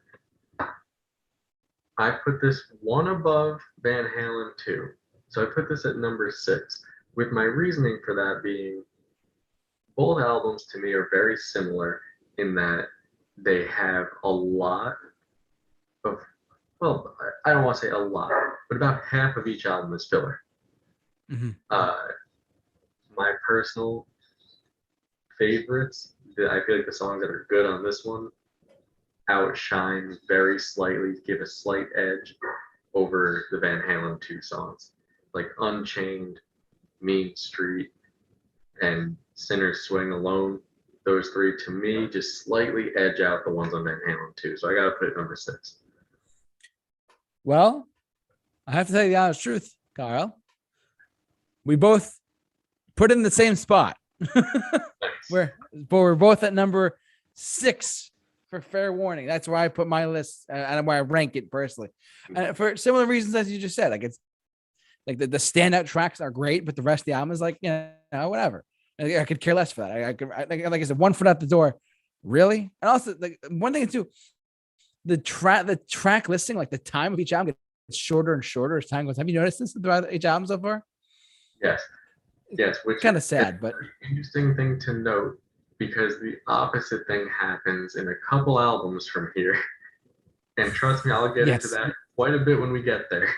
I put this one above Van Halen 2. So I put this at number 6, with my reasoning for that being both albums to me are very similar in that they have a lot of, well, I don't want to say a lot, but about half of each album is filler. Mm-hmm. My personal favorites, I feel like the songs that are good on this one outshine very slightly, give a slight edge over the Van Halen 2 songs. Like Unchained, Mean Street, and Sinner's Swing alone. Those three, to me, just slightly edge out the ones on Van Halen 2. So I got to put it number 6. Well, I have to tell you the honest truth, Carl. We both put in the same spot. Nice. We're both at number 6 for Fair Warning. That's where I put my list and where I rank it personally. And for similar reasons as you just said, like it's like the standout tracks are great, but the rest of the album is like, whatever. I could care less for that. Like I said, One Foot Out the Door. Really? And also like one thing too, the track listing, like the time of each album gets shorter and shorter as time goes. Have you noticed this throughout each album so far? Yes, which kind of sad, but interesting thing to note, because the opposite thing happens in a couple albums from here. And trust me, I'll get into that quite a bit when we get there.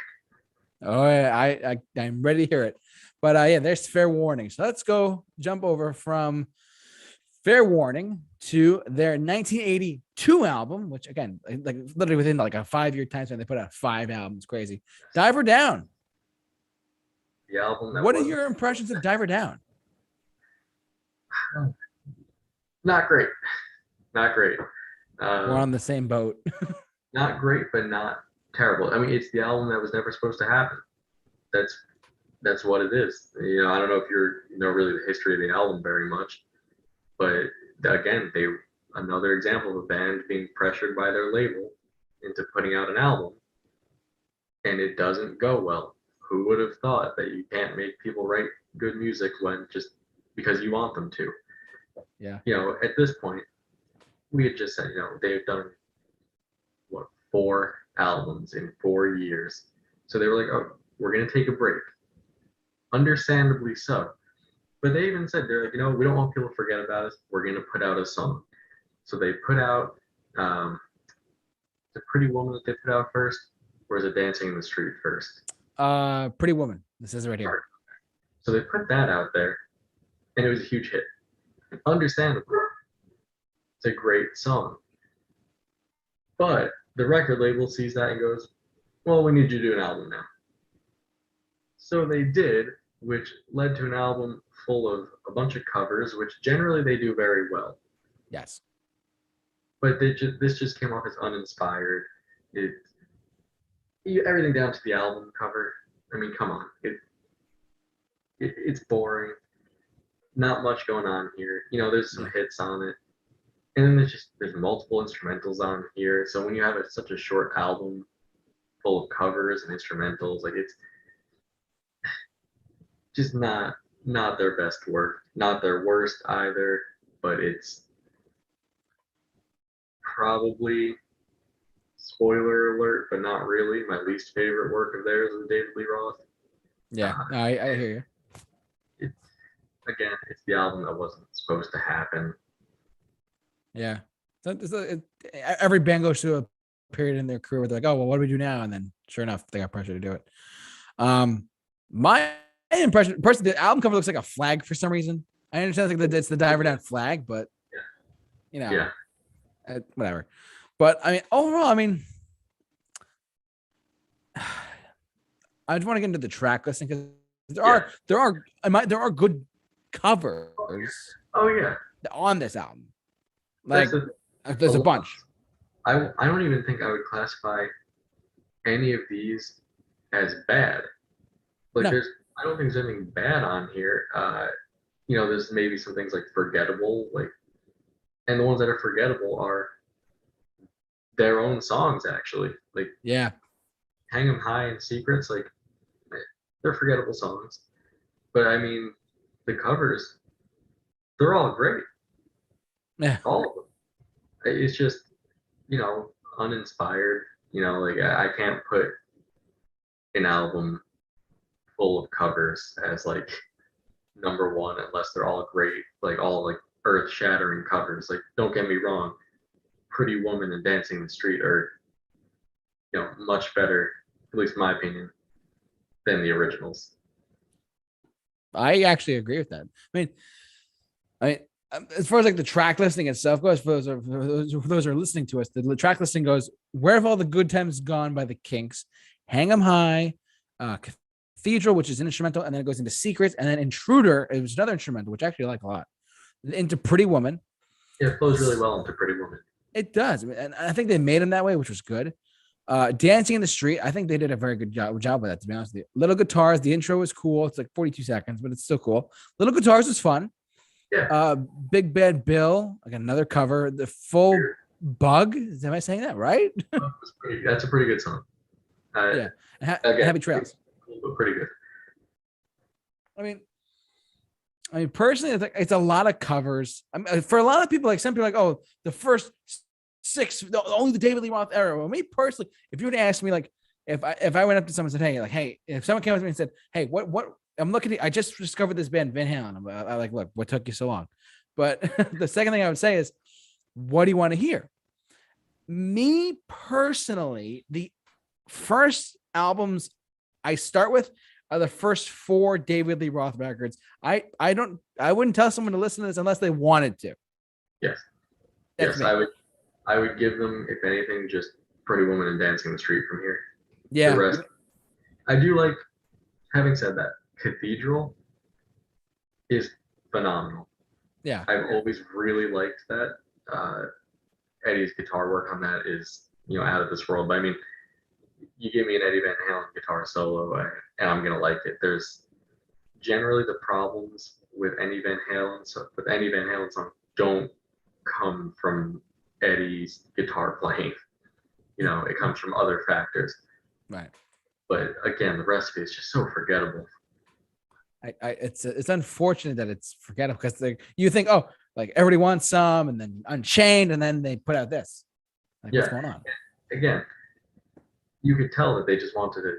Oh, I'm ready to hear it. But there's Fair Warning. So let's jump over from Fair Warning to their 1982 album, which again, like literally within like a 5-year time span, they put out 5 albums. Crazy. Diver Down. The album. What are your impressions of Diver Down? Not great. Not great. We're on the same boat. Not great, but not terrible. I mean, it's the album that was never supposed to happen. That's what it is. I don't know if you know really the history of the album very much, but again, another example of a band being pressured by their label into putting out an album, and it doesn't go well. Who would have thought that you can't make people write good music when just because you want them to? Yeah. At this point, we had just said, they've done 4 albums in 4 years. So they were like, oh, we're going to take a break. Understandably so. But they even said, they're like, we don't want people to forget about us. We're going to put out a song. So they put out the Pretty Woman that they put out first, or is it Dancing in the Street first? Pretty Woman. This is right here. So they put that out there, and it was a huge hit. Understandably, it's a great song. But the record label sees that and goes, well, we need you to do an album now. So they did, which led to an album full of a bunch of covers, which generally they do very well. Yes. But this just came off as uninspired. Everything down to the album cover. I mean, come on. It's boring. Not much going on here. There's some hits on it. And then there's multiple instrumentals on here. So when you have such a short album full of covers and instrumentals, like it's just not their best work. Not their worst either, but it's probably, spoiler alert, but not really, my least favorite work of theirs is David Lee Roth. Yeah, I hear you. It's the album that wasn't supposed to happen. Yeah. Every band goes through a period in their career where they're like, oh, well, what do we do now? And then sure enough, they got pressure to do it. My impression, personally, the album cover looks like a flag for some reason. I understand that it's the Diver Down flag, but whatever. But I mean, overall, I mean, I just want to get into the track listing because there are good covers. Oh yeah, on this album. Like there's a bunch. I don't even think I would classify any of these as bad. Like I don't think there's anything bad on here. There's maybe some things like forgettable, and the ones that are forgettable are their own songs actually. Like Hang 'Em High and Secrets, like they're forgettable songs. But I mean, the covers, they're all great. Yeah. All of them. It's just, uninspired. I can't put an album full of covers as like number one unless they're all great, like all like earth-shattering covers. Like, don't get me wrong, Pretty Woman and Dancing in the Street are, much better, at least in my opinion, than the originals. I actually agree with that. I mean, as far as like the track listing itself goes, for those who are listening to us, the track listing goes, Where Have All the Good Times Gone by the Kinks, Hang 'Em High, Cathedral, which is an instrumental, and then it goes into Secrets, and then Intruder, it was another instrumental, which I actually like a lot, into Pretty Woman. Yeah, it flows really well into Pretty Woman. It does, and I think they made him that way, which was good. Dancing in the Street, I think they did a very good job with that, to be honest with you. Little Guitars, the intro was cool. It's like 42 seconds, but it's still cool. Little Guitars was fun. Yeah. Big Bad Bill, like another cover. The Full Bug. Am I saying that right? That's a pretty good song. Yeah. Happy Trails. Pretty good. I mean, personally, it's a lot of covers. I mean, for a lot of people, like some people, are like, oh, the first 6, only the David Lee Roth era. Well, me personally, if you would ask me, like, if I went up to someone and said, hey, if someone came up to me and said, hey, what I'm looking at, I just discovered this band Van Halen. I like, look, what took you so long? But the second thing I would say is, what do you want to hear? Me personally, the first albums I start with are the first 4 David Lee Roth records. I wouldn't tell someone to listen to this unless they wanted to. Yes. I would give them, if anything, just Pretty Woman and Dancing in the Street from here. Yeah. The rest, I do like. Having said that, Cathedral is phenomenal. Yeah. I've always really liked that. Eddie's guitar work on that is, out of this world. But I mean, you give me an Eddie Van Halen guitar solo, and I'm gonna like it. There's generally the problems with any Van Halen song don't come from Eddie's guitar playing. It comes from other factors. Right. But again, the rest of it is just so forgettable. It's unfortunate that it's forgettable because you think, oh, like everybody wants some, and then Unchained, and then they put out this. Like, what's going on? Again, you could tell that they just wanted to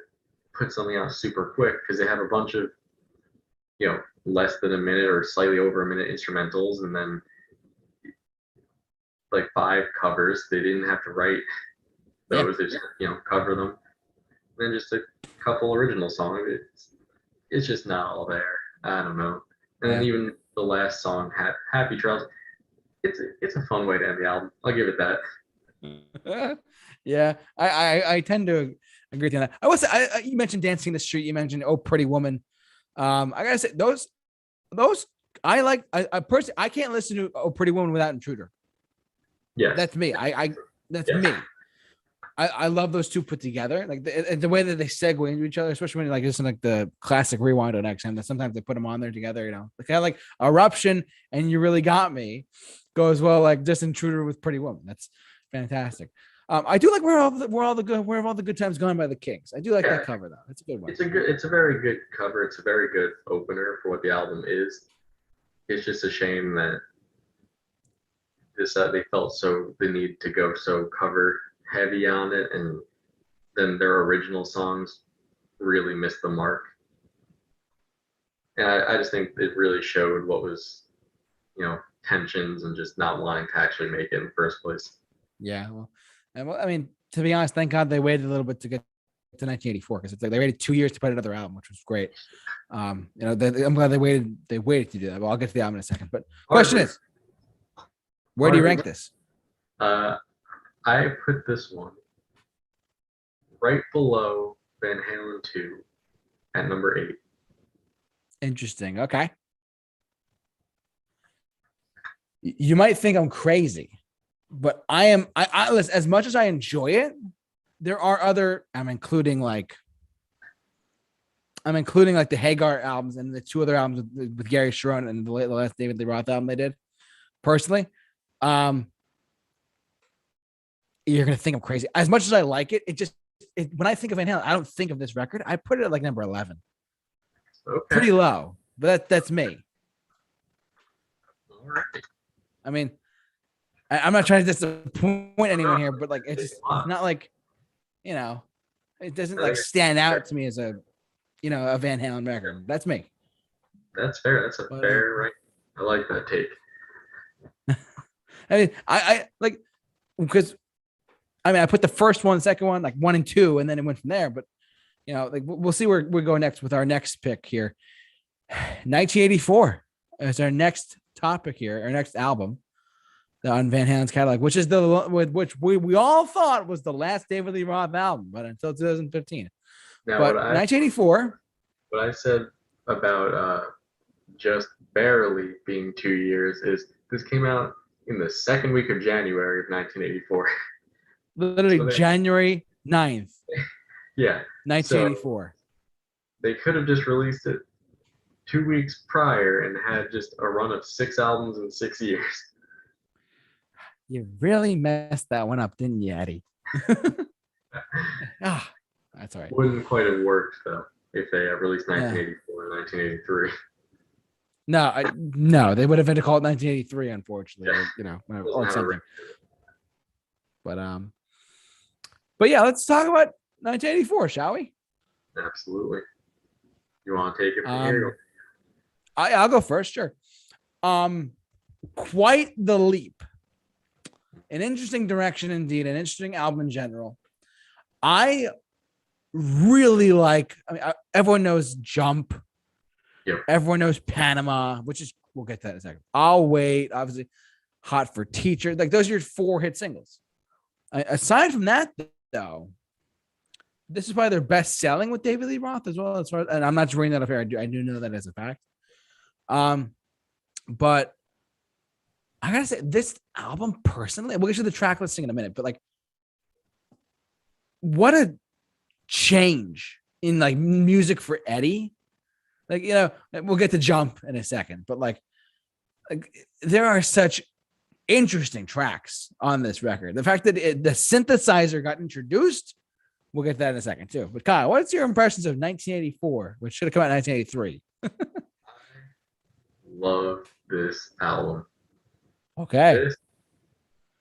put something out super quick because they have a bunch of, less than a minute or slightly over a minute instrumentals, and then like 5 covers. They didn't have to write Yeah. those; they just cover them. And then just a couple original songs. It's just not all there. I don't know. And then Yeah. even the last song, Happy Trails, it's a fun way to end the album. I'll give it that. Yeah, I tend to agree with you on that. I was you mentioned Dancing in the Street, you mentioned Oh Pretty Woman. I gotta say those I like. I personally I can't listen to Oh Pretty Woman without Intruder. Yes. That's me. I that's Yes. me. I love those two put together, like the way that they segue into each other, especially when you like listen like the classic Rewind on XM. That sometimes they put them on there together, kind of like Eruption and You Really Got Me goes well, like just Intruder with Pretty Woman. That's fantastic. I do like where all the good times gone by the Kings. I do like that cover though. It's a good one. It's a very good cover. It's a very good opener for what the album is. It's just a shame that they felt so the need to go so cover heavy on it, and then their original songs really missed the mark. And I just think it really showed what was, tensions and just not wanting to actually make it in the first place. Yeah, well, I mean, to be honest, thank God they waited a little bit to get to 1984 because it's like they waited 2 years to put another album, which was great. I'm glad they waited. They waited to do that. Well, I'll get to the album in a second. But question is, where do you rank this? I put this one right below Van Halen 2 at number 8. Interesting. Okay. You might think I'm crazy, but I am. I listen, as much as I enjoy it, there are other. I'm including like the Hagar albums and the 2 other albums with Gary Sharon and the last David Lee Roth album they did. Personally, you're gonna think I'm crazy. As much as I like it, when I think of Van Halen, I don't think of this record. I put it at like number 11. Okay. Pretty low, but that's me. All right. I mean, I'm not trying to disappoint anyone here, but like it's not like, it doesn't like stand out to me as a Van Halen record. That's me. That's fair. That's a fair right. I like that take. I mean, I like because I put the first one, second one, like 1 and 2, and then it went from there. But like we'll see where we go next with our next pick here. 1984 is our next topic here, our next album on Van Halen's catalog, which is which we all thought was the last David Lee Roth album, but until 2015. Now, but 1984. What I said about just barely being 2 years is this came out in the second week of January of 1984. Literally so January 9th. Yeah. 1984. So they could have just released it 2 weeks prior and had just a run of 6 albums in 6 years. You really messed that one up, didn't you, Eddie? That's all right. Wouldn't quite have worked though if they released 1984 and 1983. No, they would have had to call it 1983, unfortunately. Yeah. Or something. But yeah, let's talk about 1984, shall we? Absolutely. You want to take it from here? I'll go first, sure. Quite the leap. An interesting direction indeed, an interesting album in general. I really like, everyone knows Jump. Yep. Everyone knows Panama, we'll get to that in a second. I'll Wait, obviously. Hot for Teacher. Like those are your 4 hit singles. Aside from that, though, this is probably their best selling with David Lee Roth as well. And I'm not just reading that up here. I do know that as a fact. But I gotta say, this album personally, we'll get to the track listing in a minute, but like, what a change in like music for Eddie. Like, we'll get to Jump in a second, but like there are such interesting tracks on this record. The fact that the synthesizer got introduced, we'll get to that in a second too. But Kyle, what's your impressions of 1984, which should have come out in 1983? I love this album. Okay.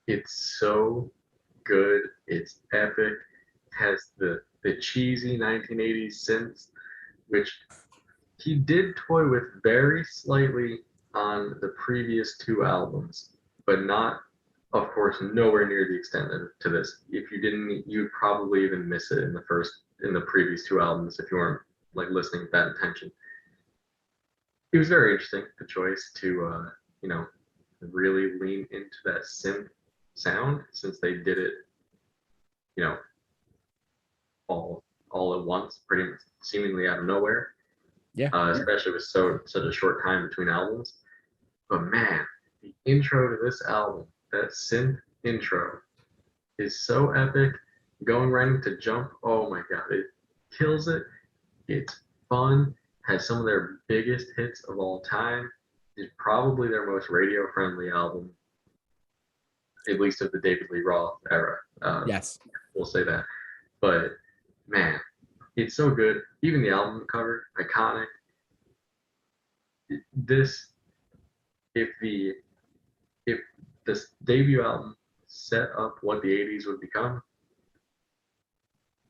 It's so good. It's epic. It has the the cheesy 1980s synths, which he did toy with very slightly on the previous two albums, but not, of course, nowhere near the extent to this. If you didn't, you'd probably even miss it in the previous two albums if you weren't like listening with that intention. It was very interesting, the choice to, really lean into that synth sound, since they did it, you know, all at once, pretty much seemingly out of nowhere. Yeah. Especially with such a short time between albums. But man, the intro to this album, that synth intro, is so epic. Going right into Jump, oh my god, it kills it. It's fun. Has some of their biggest hits of all time. Is probably their most radio-friendly album, at least of the David Lee Roth era. Yes, we'll say that. But man, it's so good. Even the album cover, iconic. This, if this debut album set up what the 80s would become,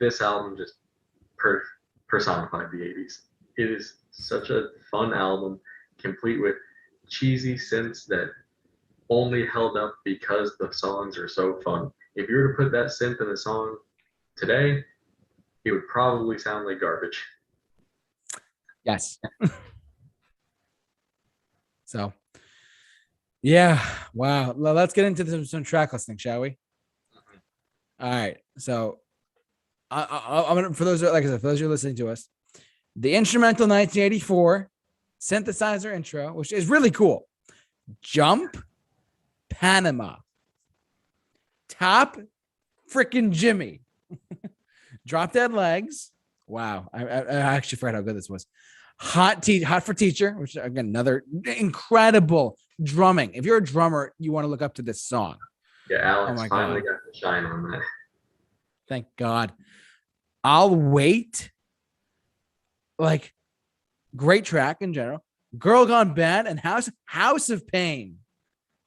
this album just personified the 80s. It is such a fun album, complete with cheesy synths that only held up because the songs are so fun. If you were to put that synth in a song today, it would probably sound like garbage. yes. So, yeah, wow. Well, let's get into some track listing, shall we? All right. So, I'm gonna, for those, like I said, for those who are listening to us, the instrumental 1984 synthesizer intro, which is really cool. Jump, Panama, Top, freaking Jimmy, Drop Dead Legs. Wow, I actually forgot how good this was. Hot for Teacher, which again another incredible drumming. If you're a drummer, you want to look up to this song. Yeah, Alex finally got the shine on that. Thank God. I'll Wait. Like, great track in general. Girl Gone Bad and House of Pain.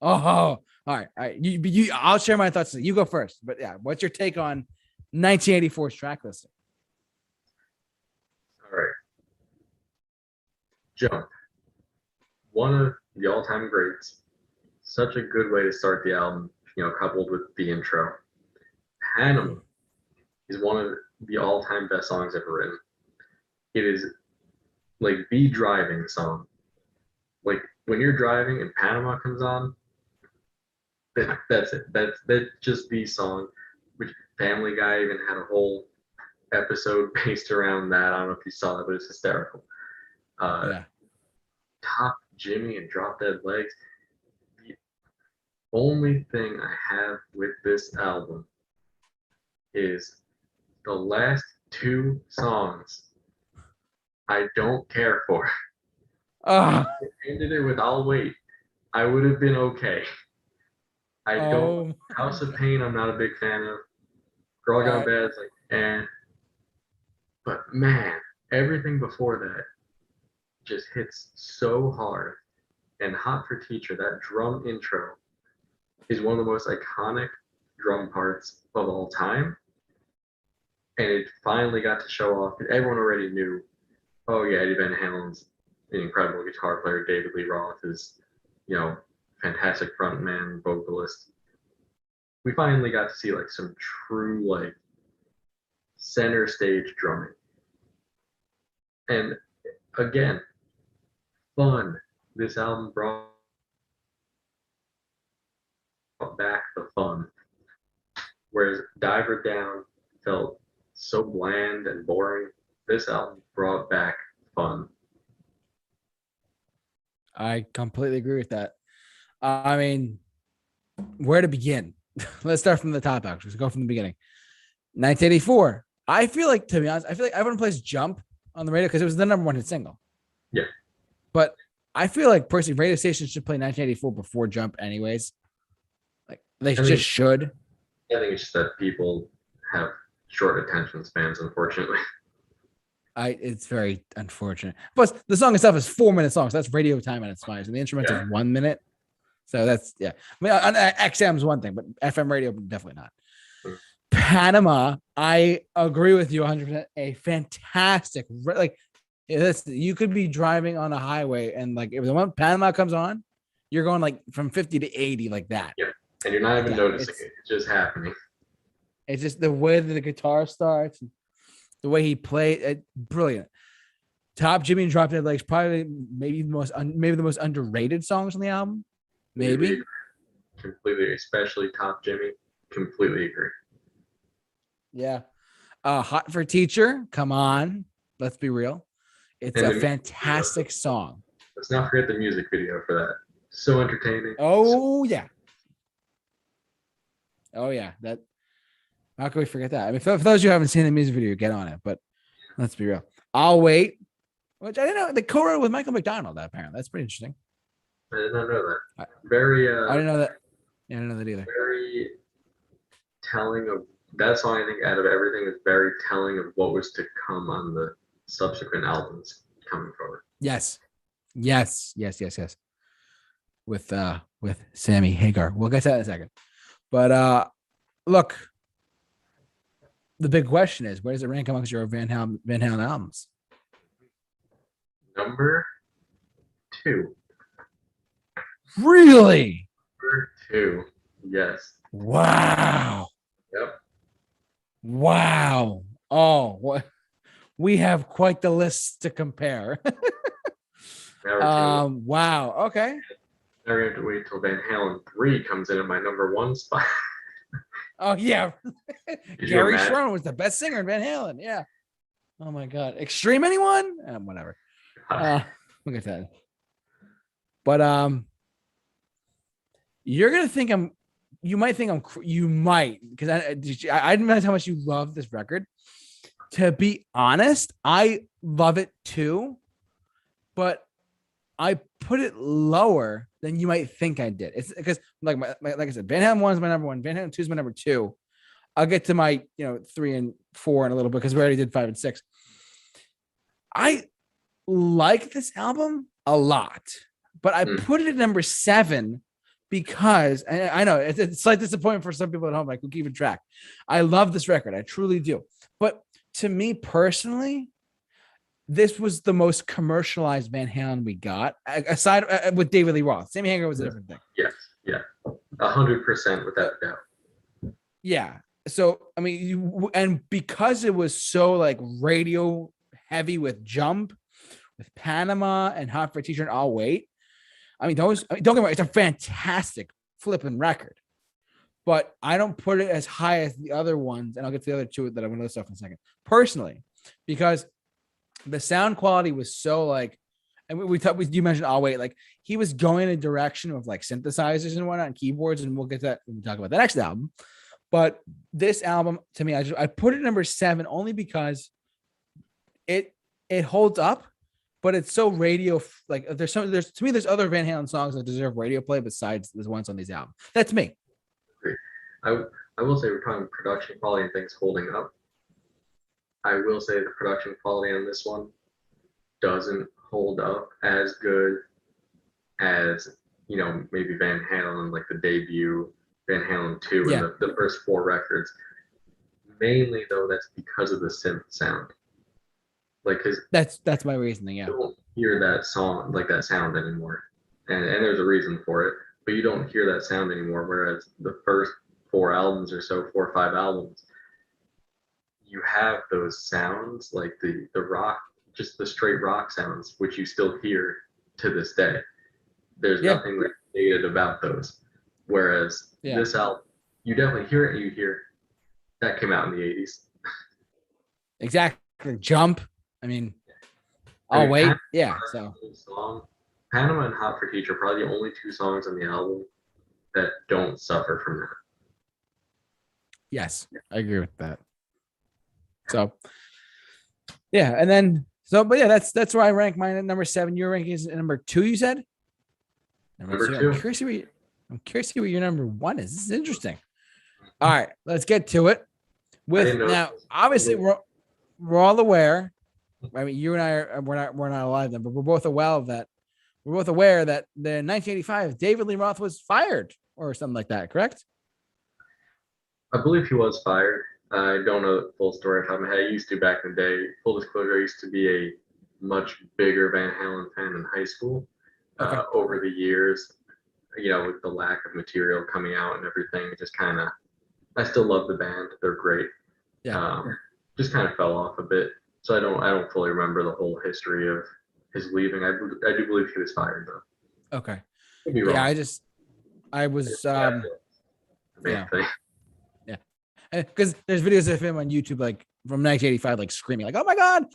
Oh, all right. You, I'll share my thoughts. You go first. But yeah, what's your take on 1984's track listing? All right. Jump. One of the all-time greats. Such a good way to start the album, coupled with the intro. Panama is one of the all-time best songs ever written. It is like the driving song. Like when you're driving and Panama comes on, that's it. That's just the song. Which Family Guy even had a whole episode based around that. I don't know if you saw it, but it's hysterical. Yeah. Top Jimmy and Drop Dead Legs. The only thing I have with this album is the last two songs I don't care for. If I ended it with I'll Wait, I would have been okay. I don't. House of Pain, I'm not a big fan of. Girl Gone Bad is like, But man, everything before that just hits so hard. And Hot for Teacher, that drum intro, is one of the most iconic drum parts of all time. And it finally got to show off. Everyone already knew, oh yeah, Eddie Van Halen's an incredible guitar player. David Lee Roth is, fantastic frontman, vocalist. We finally got to see like some true like center stage drumming. And again, fun. This album brought back the fun. Whereas Diver Down felt so bland and boring, this album brought back fun. I completely agree with that. I mean, where to begin? Let's start from the top, actually. Let's go from the beginning. 1984. I feel like, to be honest, everyone plays Jump on the radio because it was the number one hit single. Yeah. But I feel like personally, radio stations should play 1984 before Jump anyways. Like, they just should. I think it's just that people have short attention spans, unfortunately. It's very unfortunate. Plus, the song itself is 4-minute song, so that's radio time at its finest. And the instrumental is 1 minute. So that's, yeah. I mean, on XM is one thing, but FM radio, definitely not. Panama, I agree with you 100%. A fantastic, like, you could be driving on a highway and like if the one Panama comes on, you're going like from 50 to 80 like that. Yeah, and you're not even noticing It's it. It's just happening. it's just the way that the guitar starts, the way he played it, brilliant. Top Jimmy and Drop Dead Legs, probably maybe the most underrated songs on the album. Maybe. Completely, especially Top Jimmy. Completely agree. Yeah. Hot for Teacher. Come on. Let's be real. It's And a fantastic song. Let's not forget the music video for that. So entertaining. Oh yeah. Oh yeah. That how can we forget that? I mean, for those of you who haven't seen the music video, get on it. But let's be real. I'll Wait, which I didn't know. The co-wrote with Michael McDonald, apparently. That's pretty interesting. I did not know that. Very I didn't know that. Yeah, I didn't know that either. Very telling of that song. I think out of everything is very telling of what was to come on the subsequent albums coming forward. Yes. With Sammy Hagar. We'll get to that in a second. But look, the big question is, where does it rank amongst your Van Halen albums? Number 2. Really? Number 2. Yes. Wow. Yep. Wow. Oh, what? We have quite the list to compare. Wow. Okay. Now we have to wait till Van Halen 3 comes in at my number 1 spot. Oh yeah. Gary Sharon was the best singer in Van Halen. Yeah. Oh my God. Extreme anyone? Whatever. Look at that. But you're gonna think you might because I didn't realize how much you love this record. To be honest, I love it too, but I put it lower than you might think I did. It's because like I said, Van Halen 1 is my number 1, Van Halen 2 is my number 2. I'll get to my 3 and 4 in a little bit because we already did 5 and 6. I like this album a lot, but I put it at number 7 because I know it's like disappointment for some people at home, like who keep track. I love this record, I truly do, but to me personally, this was the most commercialized Van Halen we got, aside with David Lee Roth. Sammy Hagar was a different thing. Yes, yeah, 100% without doubt. Yeah. So I mean, and because it was so like radio heavy with Jump, with Panama and Hot for Teacher and I'll Wait. I mean, don't get me wrong, it's a fantastic flipping record, but I don't put it as high as the other ones, and I'll get to the other two that I'm going to list off in a second. Personally, because the sound quality was so like, and you mentioned I'll Wait, like he was going in a direction of like synthesizers and whatnot and keyboards, and we'll get to that when we talk about the next album. But this album, to me, I put it number 7 only because it holds up, but it's so radio like there's to me there's other Van Halen songs that deserve radio play besides the ones on these albums. That's me. I will say we're talking production quality and things holding up. I will say the production quality on this one doesn't hold up as good as maybe Van Halen, like the debut Van Halen 2 and the first 4 records. Mainly though, that's because of the synth sound. Like, cause that's my reasoning. Yeah, you don't hear that song like that sound anymore, and there's a reason for it, but you don't hear that sound anymore. Whereas the first 4 albums or so, 4 or 5 albums, you have those sounds like the rock, just the straight rock sounds, which you still hear to this day. There's nothing like dated about those. Whereas this album, you definitely hear it. And you hear that came out in the 80s. Exactly. Jump. I mean, I'll Wait. Panama, yeah. So Panama and Hot for Teacher are probably the only 2 songs on the album that don't suffer from that. Yes, I agree with that. So, yeah, and then but yeah, that's where I rank mine at number 7. Your ranking is number 2. You said number 2. I'm curious to see what your number 1 is. This is interesting. All right, let's get to it. Now, obviously, we're all aware. I mean, you and I we're not alive then, but we're both aware that the 1985 David Lee Roth was fired or something like that. Correct? I believe he was fired. I don't know the full story off the top of my head. I used to back in the day. Full disclosure, I used to be a much bigger Van Halen fan in high school. Okay. Over the years, with the lack of material coming out and everything, it just kind of, I still love the band. They're great. Yeah. Just kind of fell off a bit. So I don't fully remember the whole history of his leaving. I do believe he was fired though. Okay. Could be wrong. Yeah, I was The main yeah. thing. Yeah. Because there's videos of him on YouTube like from 1985, like screaming, like, "Oh my God,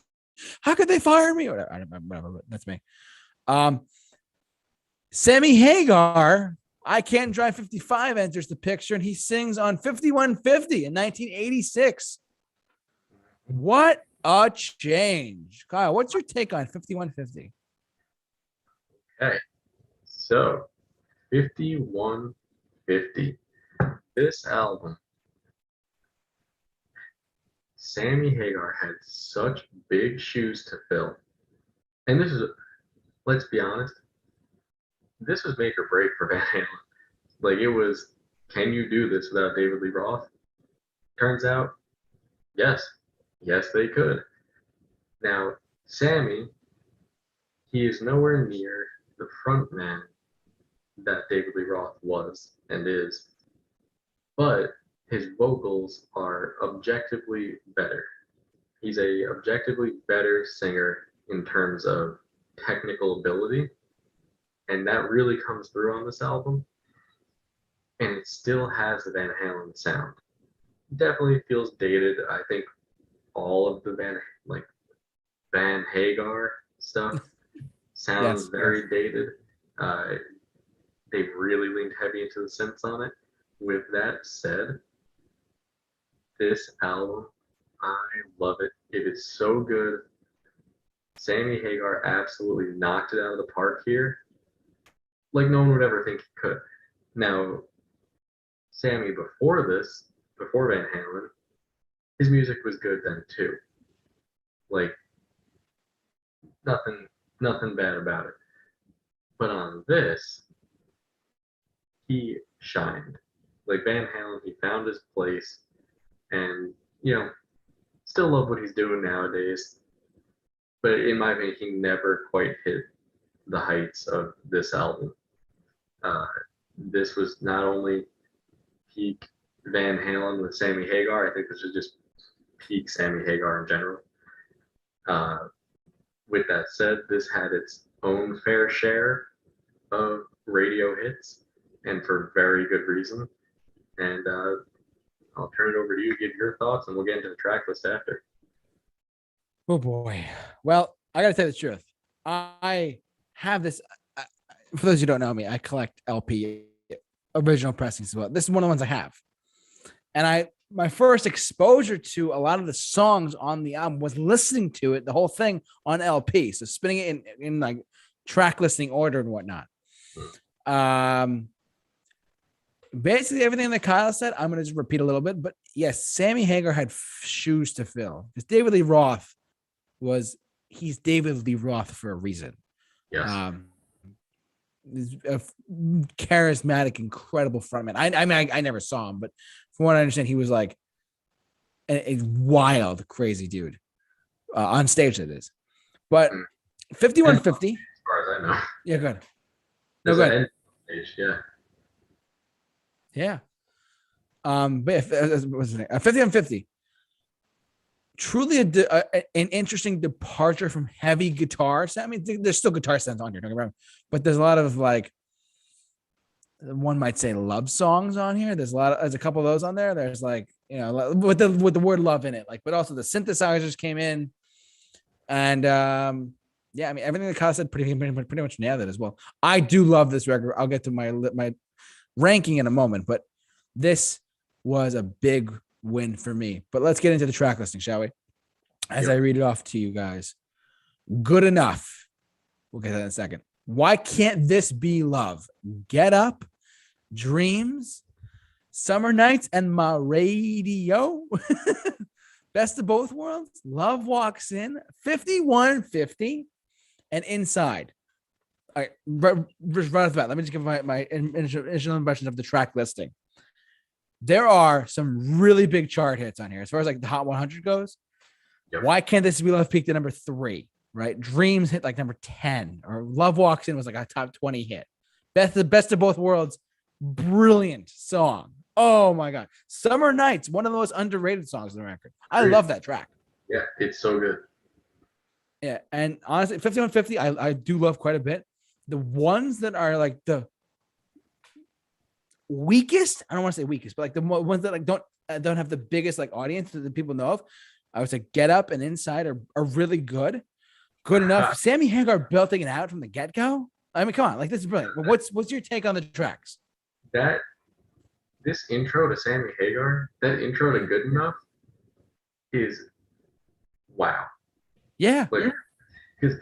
how could they fire me?" Or whatever. I don't remember, but that's me. Sammy Hagar, I Can't Drive 55 enters the picture, and he sings on 5150 in 1986. What a change. Kyle, what's your take on 5150? Okay. So 5150. This album, Sammy Hagar had such big shoes to fill. And let's be honest, this was make or break for Van Halen. Like it was, can you do this without David Lee Roth? Turns out, yes. Yes, they could. Now, Sammy, he is nowhere near the front man that David Lee Roth was and is, but his vocals are objectively better. He's a objectively better singer in terms of technical ability, and that really comes through on this album. And it still has the Van Halen sound. Definitely feels dated. I think all of the Van Hagar stuff sounds very dated. They've really leaned heavy into the synths on it. With that said, this album, I love it. It is so good. Sammy Hagar absolutely knocked it out of the park here. Like no one would ever think he could. Now, Sammy before Van Halen, his music was good then too. Like nothing bad about it. But on this, he shined. Like Van Halen, he found his place, and still love what he's doing nowadays. But in my opinion, he never quite hit the heights of this album. This was not only peak Van Halen with Sammy Hagar. I think this was just peak Sammy Hagar in general. With that said, this had its own fair share of radio hits, and for very good reason. And I'll turn it over to you to give your thoughts, and we'll get into the track list after. Oh boy. Well, I gotta tell you the truth. I have this. For those who don't know me, I collect LP original pressings as well. This is one of the ones I have, and my first exposure to a lot of the songs on the album was listening to it, the whole thing on LP. So spinning it in like track listing order and whatnot. Basically everything that Kyle said, I'm going to just repeat a little bit, but yes, Sammy Hagar had shoes to fill because David Lee Roth he's David Lee Roth for a reason. Yes. He's a charismatic, incredible frontman. I mean, I never saw him, but from what I understand, he was like a wild, crazy dude on stage. That is, but 5150. As far as I know. Yeah, good. No, good. Yeah. Yeah. But what's his name? 5150. Truly an interesting departure from heavy guitar. I mean, there's still guitar sounds on here, don't get me wrong, but there's a lot of like, one might say love songs on here. There's a couple of those on there. There's like, with the word love in it, like, but also the synthesizers came in, and yeah, I mean, everything that Kyle said pretty much nailed it as well. I do love this record. I'll get to my ranking in a moment, but this was a big win for me. But let's get into the track listing, shall we? As I read it off to you guys. Good Enough. We'll get to that in a second. Why Can't This Be Love? Get Up, Dreams, Summer Nights, and My Radio. Best of Both Worlds, Love Walks In, 5150, and Inside. All right, right off the bat, let me just give my initial impressions of the track listing. there are some really big chart hits on here. As far as like the Hot 100 goes, Yep. Why Can't This Be Love peaked at number 3, right? Dreams hit like number 10, or Love Walks In was like a top 20 hit. The Best of Both Worlds, brilliant song. Oh my God. Summer Nights, one of the most underrated songs on the record. I love that track. Yeah, it's so good. Yeah. And honestly, 5150, I do love quite a bit. The ones that are like the weakest, I don't want to say weakest, but like the ones that like don't have the biggest like audience that the people know of, I would say Get Up and Inside are really good enough. Sammy Hagar belting it out from the get-go. I mean, come on, like this is brilliant. But what's your take on the tracks? This intro to Sammy Hagar, that intro to Good Enough is wow. Yeah. Like, because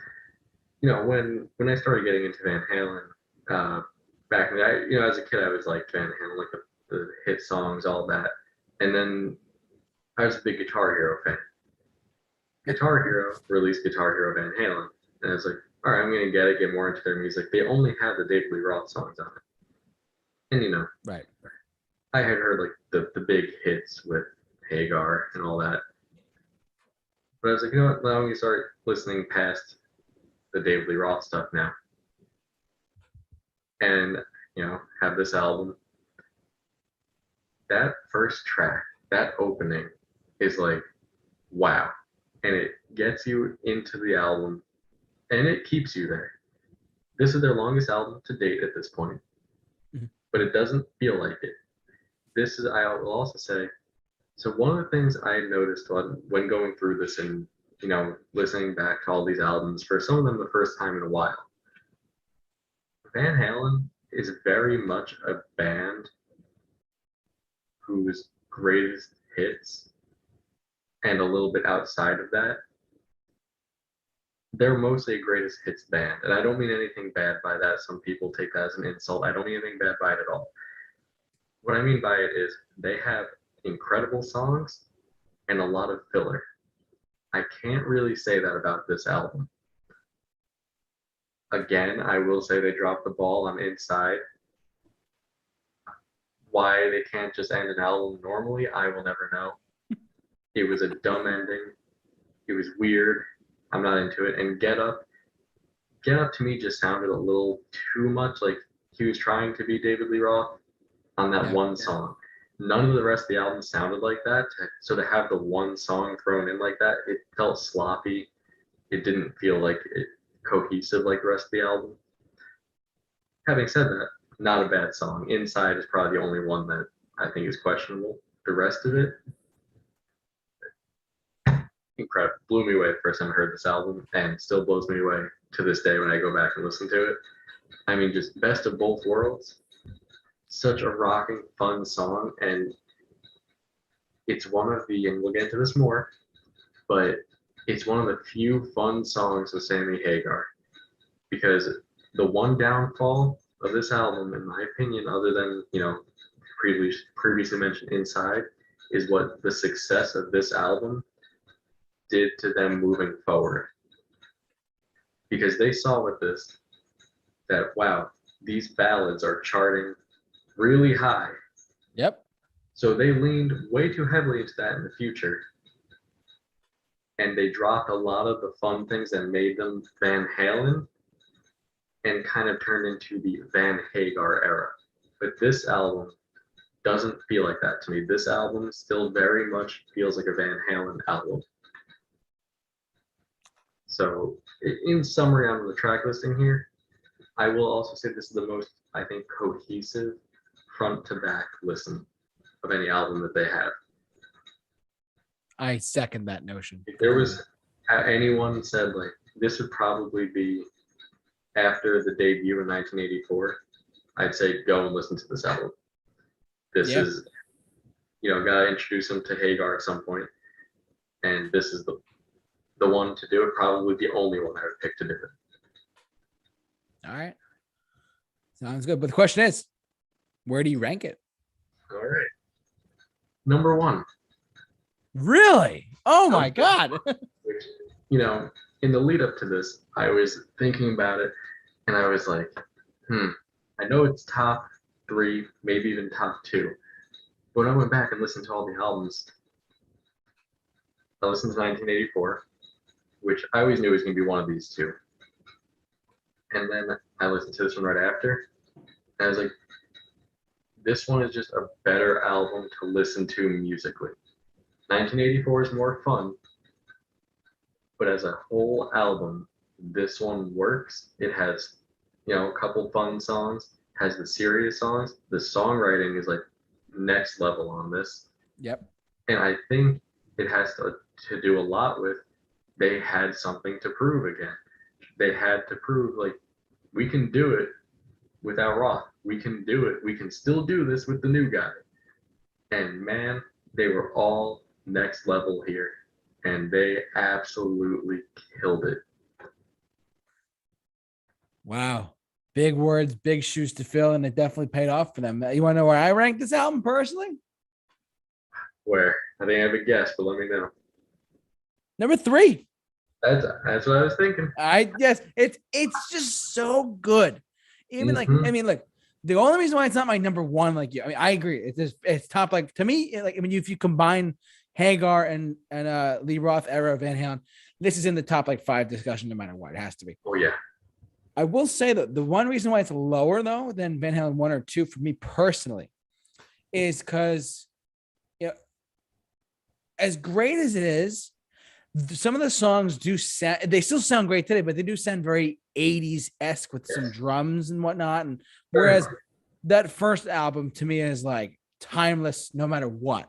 when I started getting into Van Halen, back in the day, as a kid I was like Van Halen, like the hit songs, all that. And then I was a big Guitar Hero fan. Guitar Hero released Guitar Hero Van Halen, and I was like, all right, I'm gonna get more into their music. They only have the David Lee Roth songs on it, and Right. I had heard like the big hits with Hagar and all that, but I was like, you know what? Now I'm gonna start listening past the David Lee Roth stuff now, and have this album. That first track, that opening, is like, wow, and it gets you into the album, and it keeps you there. This is their longest album to date at this point, but it doesn't feel like it. This is, I will also say, so one of the things I noticed when going through this and listening back to all these albums, for some of them the first time in a while, Van Halen is very much a band whose greatest hits, and a little bit outside of that, they're mostly a greatest hits band. And I don't mean anything bad by that. Some people take that as an insult. I don't mean anything bad by it at all. What I mean by it is they have incredible songs and a lot of filler. I can't really say that about this album. Again, I will say they dropped the ball on Inside. Why they can't just end an album normally, I will never know. It was a dumb ending. It was weird. I'm not into it. And Get Up to me just sounded a little too much like he was trying to be David Lee Roth on that one song. None of the rest of the album sounded like that. So to have the one song thrown in like that, it felt sloppy. It didn't feel like cohesive like the rest of the album. Having said that, not a bad song. Inside is probably the only one that I think is questionable. The rest of it, incredible. Blew me away the first time I heard this album, and still blows me away to this day when I go back and listen to it. I mean, just Best of Both Worlds. Such a rocking, fun song, and it's one of the, and we'll get into this more, but it's one of the few fun songs with Sammy Hagar, because the one downfall of this album, in my opinion, other than previously mentioned Inside, is what the success of this album did to them moving forward, because they saw with this that, wow, these ballads are charting really high. Yep. So they leaned way too heavily into that in the future, and they dropped a lot of the fun things that made them Van Halen, and kind of turned into the Van Hagar era. But this album doesn't feel like that to me. This album still very much feels like a Van Halen album. So in summary on the track listing here, I will also say this is the most, I think, cohesive front to back listen of any album that they have. I second that notion. If there was anyone said like this would probably be after the debut in 1984, I'd say go and listen to this album. This is, gotta introduce them to Hagar at some point, and this is the one to do it. Probably the only one I would pick to do it. All right, sounds good. But the question is, where do you rank it? All right, number 1. Really? Oh my God. Which, in the lead up to this, I was thinking about it, and I was like, I know it's top 3, maybe even top 2, when I went back and listened to all the albums, I listened to 1984, which I always knew was going to be one of these two. And then I listened to this one right after. And I was like, this one is just a better album to listen to musically. 1984 is more fun, but as a whole album, this one works. It has, a couple fun songs, has the serious songs. The songwriting is like next level on this. Yep. And I think it has to do a lot with they had something to prove again. They had to prove, like, we can do it without Roth. We can do it. We can still do this with the new guy. And man, they were all next level here. And they absolutely killed it. Wow. Big words, big shoes to fill, and it definitely paid off for them. You want to know where I rank this album personally? Where? I think I have a guess, but let me know. Number 3. That's what I was thinking. Yes, it's just so good. Even like, I mean, look, the only reason why it's not my number 1, like you, I mean, I agree. It's top, like, to me, like, I mean, if you combine Hagar and Lee Roth era of Van Halen, this is in the top like 5 discussion no matter what. It has to be. Oh yeah. I will say that the one reason why it's lower though than Van Halen 1 or 2 for me personally is because, as great as it is, some of the songs do sound, they still sound great today, but they do sound very 80s-esque with some drums and whatnot. And whereas that first album to me is like timeless no matter what.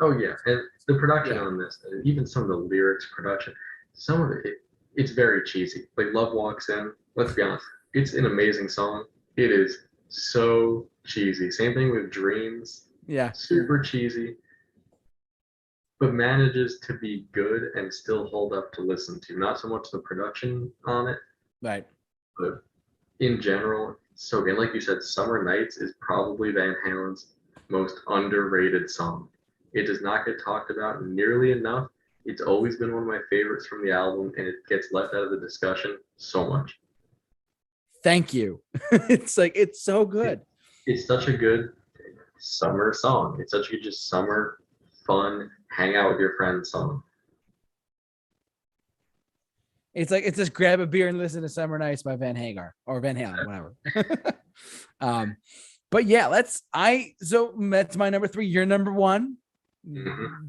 Oh yeah, and the production on this, even some of the lyrics production, some of it, it's very cheesy. Like Love Walks In, let's be honest, it's an amazing song. It is so cheesy. Same thing with Dreams. Yeah. Super cheesy, but manages to be good and still hold up to listen to. Not so much the production on it, Right. but in general, so good. Like you said, Summer Nights is probably Van Halen's most underrated song. It does not get talked about nearly enough. It's always been one of my favorites from the album, and it gets left out of the discussion so much. Thank you. It's like, it's so good. It's such a good summer song. It's such a just summer, fun, hang out with your friends song. It's like, it's just grab a beer and listen to Summer Nights by Van Hagar or Van Halen, whatever. But yeah, so that's my number 3. Your number 1.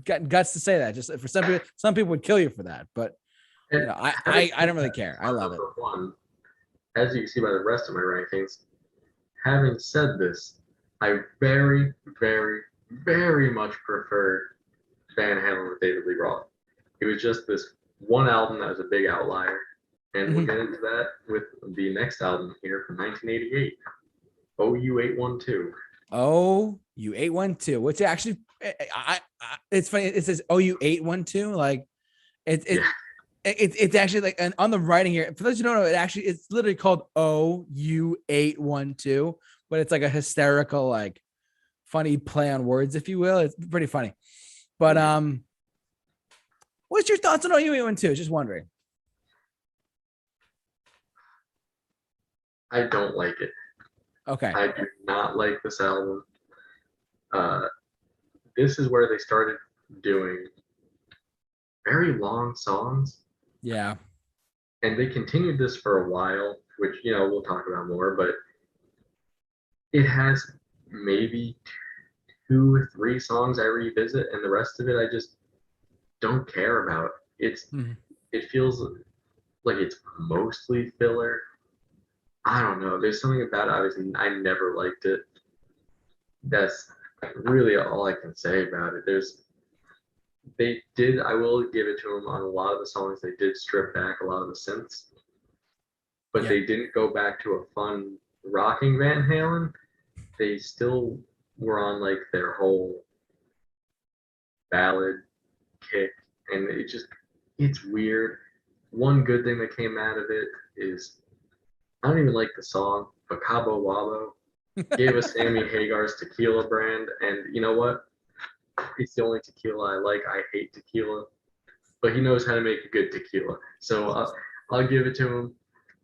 Got guts to say that. Just for some people would kill you for that, but I don't really care. I love it. One, as you can see by the rest of my rankings, having said this, I very, very, very much prefer Van Halen with David Lee Roth. It was just this one album that was a big outlier, and we'll get into that with the next album here from 1988, OU812. OU812, which actually, it's funny. It says OU812, like it's actually like, and on the writing here, for those who don't know, it's literally called OU812, but it's like a hysterical, like, funny play on words, if you will. It's pretty funny. But what's your thoughts on OU812? Just wondering. I don't like it. Okay. I do not like this album. This is where they started doing very long songs. Yeah. And they continued this for a while, which, we'll talk about more, but it has maybe 2 or 3 songs I revisit, and the rest of it I just don't care about. It feels like it's mostly filler. I don't know. There's something about it. Obviously, I never liked it. That's really all I can say about it. I will give it to them on a lot of the songs. They did strip back a lot of the synths, but they didn't go back to a fun rocking Van Halen. They still were on like their whole ballad kick, and it's weird. One good thing that came out of it is, I don't even like the song, but Cabo Wabo gave us Sammy Hagar's tequila brand, and you know what? It's the only tequila I like. I hate tequila, but he knows how to make a good tequila. So I'll give it to him.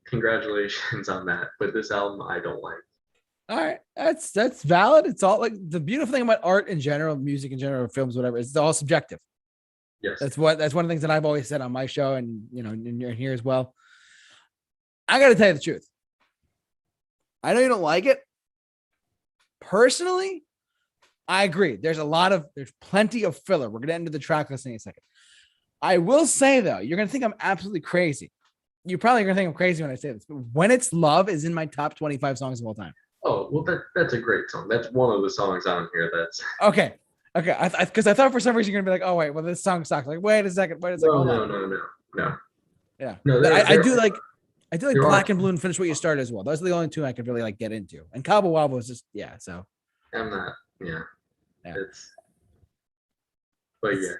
Congratulations on that. But this album, I don't like. All right, that's valid. It's all like the beautiful thing about art in general, music in general, films, whatever. It's all subjective. Yes. That's one of the things that I've always said on my show, and and you're here as well. I got to tell you the truth. I know you don't like it. Personally, I agree. There's plenty of filler. We're gonna end the track listing in a second. I will say though, you're gonna think I'm absolutely crazy. You're probably gonna think I'm crazy when I say this, but "When It's Love" is in my top 25 songs of all time. Oh, well, that's a great song. That's one of the songs on here that's Okay. Okay. Because I thought for some reason you're gonna be like, oh wait, well this song sucks. Like, wait a second, no, hold no, on. no, no, no, Yeah. no. But I do are, like there are. Black and Blue and Finish What You Started as well. Those are the only two I could really like get into. And Cabo Wabo is just so I'm not. Yeah. Yeah. But yeah.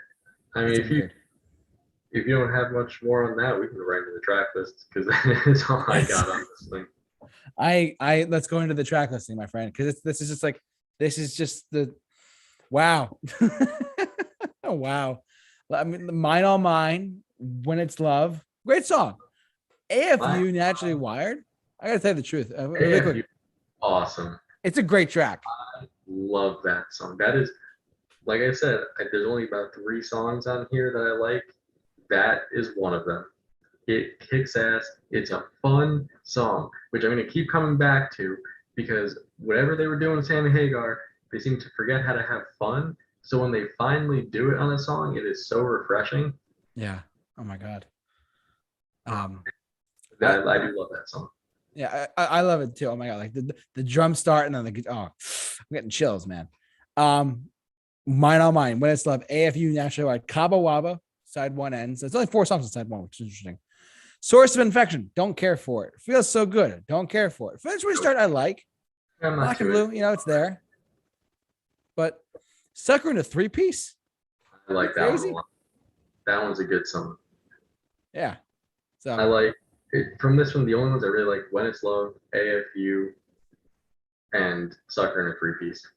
I mean, if you don't have much more on that, we can go right into the track list because that is all I got on this thing. I let's go into the track listing, my friend, because this is just the wow. Oh, wow. I mean, Mine All Mine, When It's Love, great song. AFU, Naturally Wired. I gotta tell you the truth. AFU, awesome. It's a great track. I love that song. That is, like I said, there's only about 3 songs on here that I like. That is one of them. It kicks ass. It's a fun song, which I'm going to keep coming back to because whatever they were doing, Sammy Hagar, they seem to forget how to have fun. So when they finally do it on a song, it is so refreshing. Yeah. Oh my God. I do love that song. Yeah, I love it too. Oh my God. Like the drum start and then I'm getting chills, man. Mine All Mine, When It's Love, AFU, Naturally Wired, Cabo Wabo, side one ends. It's only 4 songs on side one, which is interesting. Source of Infection, don't care for it. Feels So Good, don't care for it. Finish Restart, I like. Black and Blue, it's there. But Sucker in a 3-piece. I like that one a lot. That one's a good song. Yeah. So I like it. From this one, the only ones I really like, When It's Love, AFU, and Sucker in a 3-piece.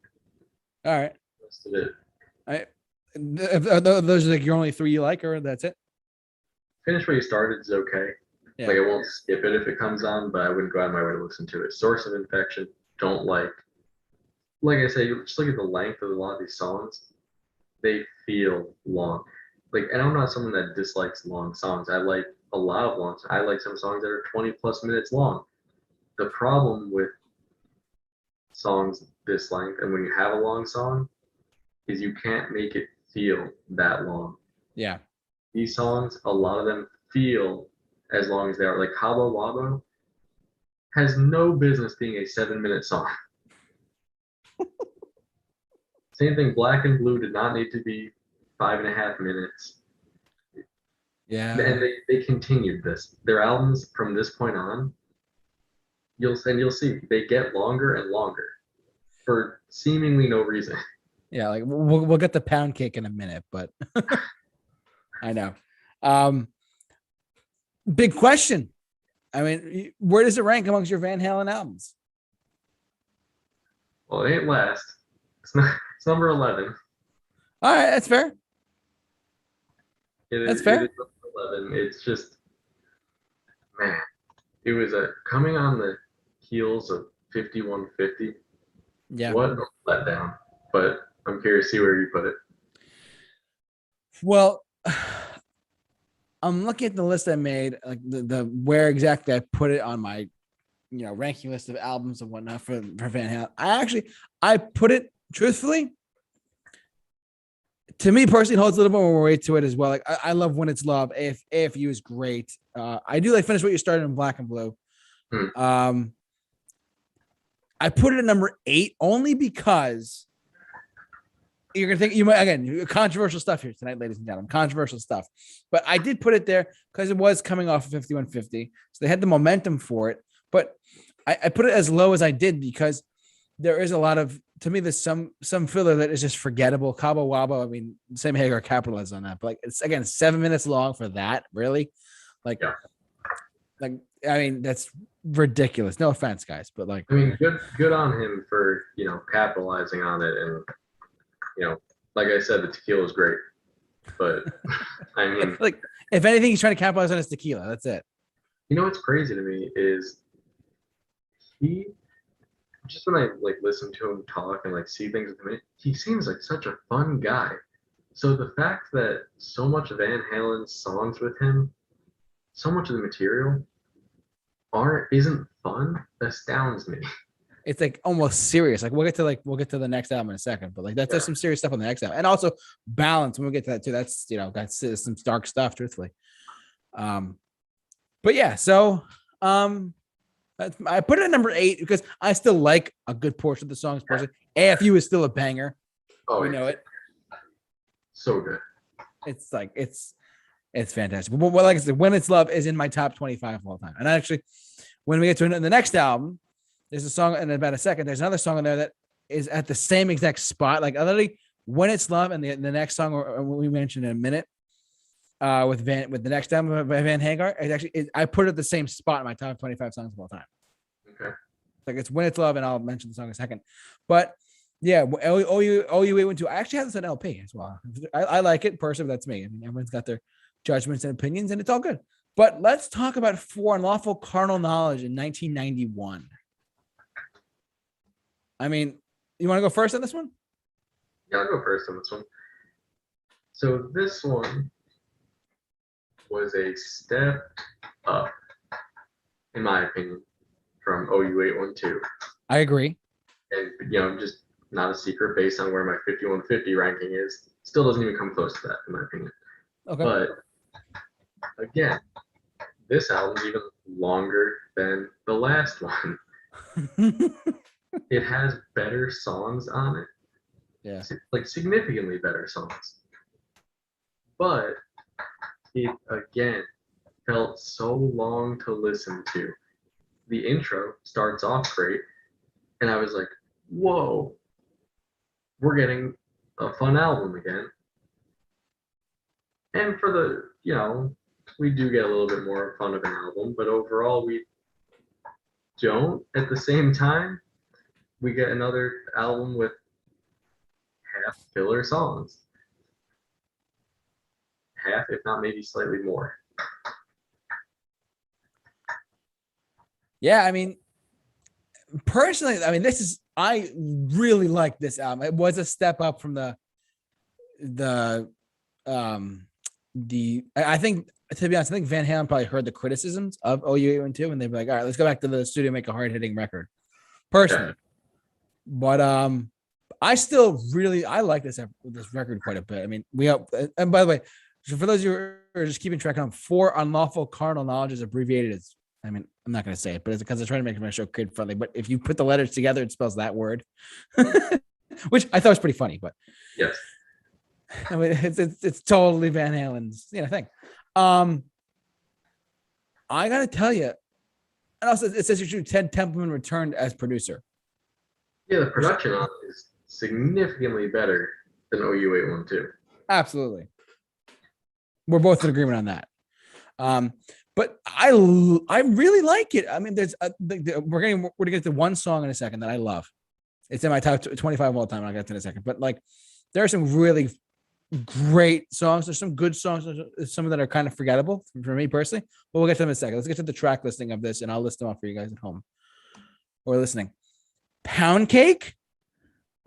All right. Rest of it. Those are like your only 3 you like, or that's it? Finish What You Started is okay. Yeah. Like I won't skip it if it comes on, but I wouldn't go out of my way to listen to it. Source of Infection, don't like. Like I say, just look at the length of a lot of these songs. They feel long. Like, and I'm not someone that dislikes long songs. I like a lot of long songs. I like some songs that are 20 plus minutes long. The problem with songs this length, and when you have a long song, is you can't make it feel that long. Yeah. These songs, a lot of them feel as long as they are. Like Cabo Wabo has no business being a 7-minute song. Same thing, Black and Blue did not need to be 5.5 minutes. Yeah. And they continued this. Their albums from this point on, you'll see they get longer and longer for seemingly no reason. Yeah, like we'll get the pound cake in a minute, but I know. Big question. I mean, where does it rank amongst your Van Halen albums? Well, it ain't last. It's number 11. All right, that's fair. That's fair. It is number 11. It's just, man, it was coming on the heels of 5150. Yeah. What a letdown. But I'm curious to see where you put it. Well, I'm looking at the list I made, like the where exactly I put it on my, ranking list of albums and whatnot for Van Halen. I put it truthfully. To me personally, it holds a little bit more weight to it as well. Like I love When It's Love. AFU is great. I do like Finish What You Started in Black and Blue. I put it at number 8 only because you're gonna think you might, again, controversial stuff here tonight, ladies and gentlemen, controversial stuff. But I did put it there because it was coming off of 5150, so they had the momentum for it. But I put it as low as I did because there is a lot of, to me, there's some filler that is just forgettable. Cabo Wabo, I mean, Sam Hagar capitalized on that, but like it's again 7 minutes long for that, really. Like, yeah. Like, I mean, that's ridiculous. No offense, guys, but like, I mean, good on him for capitalizing on it, and like I said, the tequila is great, but I mean, like, if anything, he's trying to capitalize on his tequila. That's it. What's crazy to me is just when I like listen to him talk and like see things with him, he seems like such a fun guy. So the fact that so much of Van Halen's songs with him, so much of the material isn't fun astounds me. It's like almost serious. Like we'll get to the next album in a second, but like that's there's some serious stuff on the next album, and also balance. When we get to that too, that's that's some dark stuff, truthfully. But yeah, so I put it at number 8 because I still like a good portion of the songs. Personally, AFU is still a banger. Oh, we know it. So good. It's like it's fantastic. But like I said, When It's Love is in my top 25 of all time. And actually, when we get to the next album, there's a song in about a second. There's another song in there that is at the same exact spot. Like literally, When It's Love and the next song we mentioned in a minute with the next album by Van Hagar. I put it at the same spot in my top 25 songs of all time. Okay. Like it's When It's Love, and I'll mention the song in a second. But yeah, OU812. I actually have this on LP as well. I like it personally. That's me. I mean, everyone's got their judgments and opinions, and it's all good. But let's talk about For Unlawful Carnal Knowledge in 1991. I mean, you want to go first on this one? Yeah, I'll go first on this one. So this one was a step up, in my opinion, from OU812. I agree. And, just not a secret based on where my 5150 ranking is. Still doesn't even come close to that, in my opinion. Okay. But, again, this album's even longer than the last one. It has better songs on it. Yeah. Like significantly better songs. But it again felt so long to listen to. The intro starts off great, and I was like, whoa, we're getting a fun album again. And for the, we do get a little bit more fun of an album, but overall we don't at the same time. We get another album with half filler songs. Half, if not maybe slightly more. Yeah, I mean, personally, I mean, I really like this album. It was a step up from I think, to be honest, I think Van Halen probably heard the criticisms of OU812, and they'd be like, all right, let's go back to the studio and make a hard-hitting record. Personally. Okay. But I still I like this record quite a bit. I mean, and by the way, for those of you who are just keeping track on, For Unlawful Carnal Knowledge is abbreviated as, I mean, I'm not going to say it, but it's because I try to make my show kid friendly. But if you put the letters together, it spells that word, which I thought was pretty funny. But yes, I mean, it's totally Van Halen's thing. I got to tell you, and also it says Ted Templeman returned as producer. Yeah, the production on it is significantly better than OU812. Absolutely. We're both in agreement on that. But I really like it. I mean, we're going to get to one song in a second that I love. It's in my top 25 of all time. I'll get to in a second. But like, there are some really great songs. There's some good songs. There's some that are kind of forgettable for me personally. But we'll get to them in a second. Let's get to the track listing of this, and I'll list them off for you guys at home or listening. Pound Cake,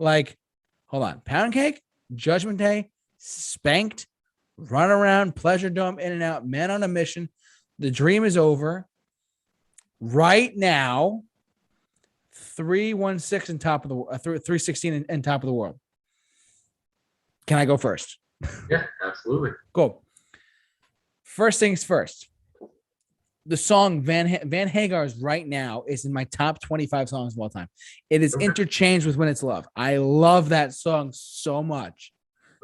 like, hold on. Pound Cake, Judgment Day, Spanked, Run Around, Pleasure Dome, In and Out, Man on a Mission, The Dream Is Over, Right Now, 316 and Top of the 316 and Top of the World. Can I go first? Yeah, absolutely. Cool. First things first. The song Van Hagar's Right Now is in my top 25 songs of all time. It is interchanged with When It's Love. I love that song so much.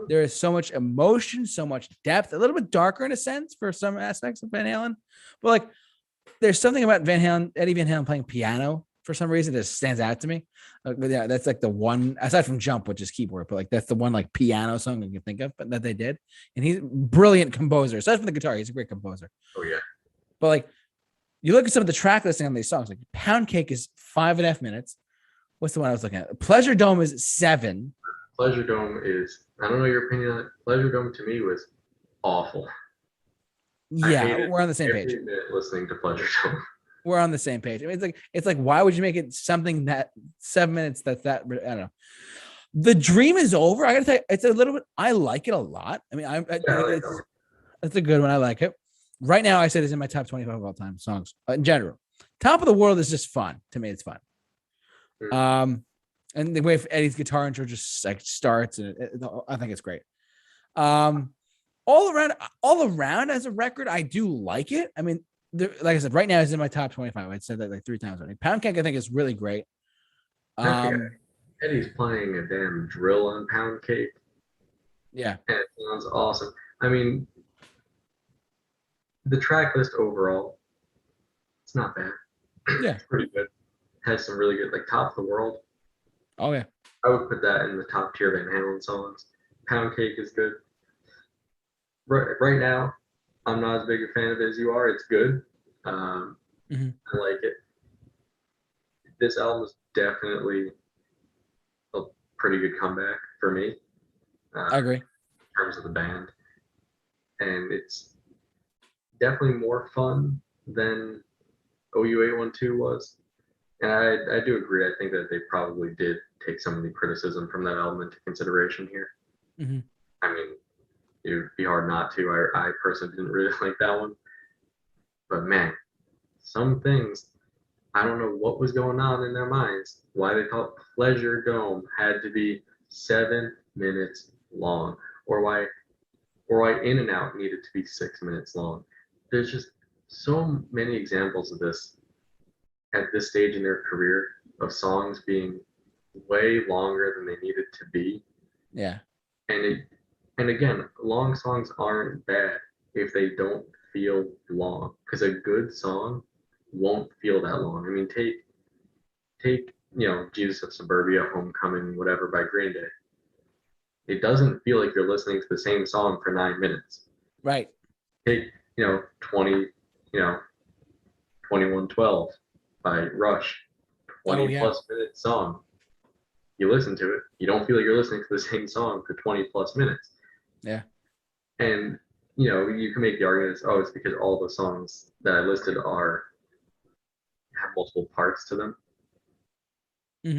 There is so much emotion, so much depth, a little bit darker in a sense for some aspects of Van Halen. But like, there's something about Eddie Van Halen playing piano for some reason that stands out to me. Yeah, that's like the one, aside from Jump, which is keyboard, but like that's the one like piano song I can think of, but that they did. And he's a brilliant composer. Aside from the guitar, he's a great composer. Oh yeah. But like, you look at some of the track listing on these songs, like Pound Cake is 5.5 minutes. What's the one I was looking at? Pleasure Dome is 7. Pleasure Dome is, I don't know your opinion on it. Pleasure Dome to me was awful. Yeah, we're on the same page. Listening to Pleasure Dome. we're on the same page. I mean, it's like why would you make it something that 7 minutes that I don't know. The Dream Is Over. I gotta tell you, it's a little bit. I like it a lot. I mean, I think it's a good one. I like it. Right now, I say this in my top 25 of all time songs in general. Top of the World is just fun to me. It's fun. And the way Eddie's guitar intro just like starts, and I think it's great. All around as a record, I do like it. I mean, like I said, right now it's in my top 25. I said that like 3 times already. Pound Cake, I think, is really great. Eddie's playing a damn drill on Pound Cake. Yeah. And it sounds awesome. I mean, the track list overall, it's not bad. Yeah. It's pretty good. Has some really good, like Top of the World. Oh, yeah. I would put that in the top tier Van Halen songs. Pound Cake is good. Right now, I'm not as big a fan of it as you are. It's good. I like it. This album is definitely a pretty good comeback for me. I agree. In terms of the band. And it's definitely more fun than OU812 was. And I do agree. I think that they probably did take some of the criticism from that album into consideration here. I mean, it would be hard not to. I personally didn't really like that one. But man, some things, I don't know what was going on in their minds. Why they thought Pleasure Dome had to be 7 minutes long, or why In and Out needed to be 6 minutes long. There's just so many examples of this at this stage in their career of songs being way longer than they needed to be. Yeah. And again, long songs aren't bad if they don't feel long, because a good song won't feel that long. I mean, take Jesus of Suburbia, Homecoming, whatever by Green Day. It doesn't feel like you're listening to the same song for 9 minutes. Right. Take 2112 by Rush, 20 plus minute song. You listen to it, you don't feel like you're listening to the same song for 20 plus minutes. Yeah. And you can make the argument, it's because all the songs that I listed have multiple parts to them.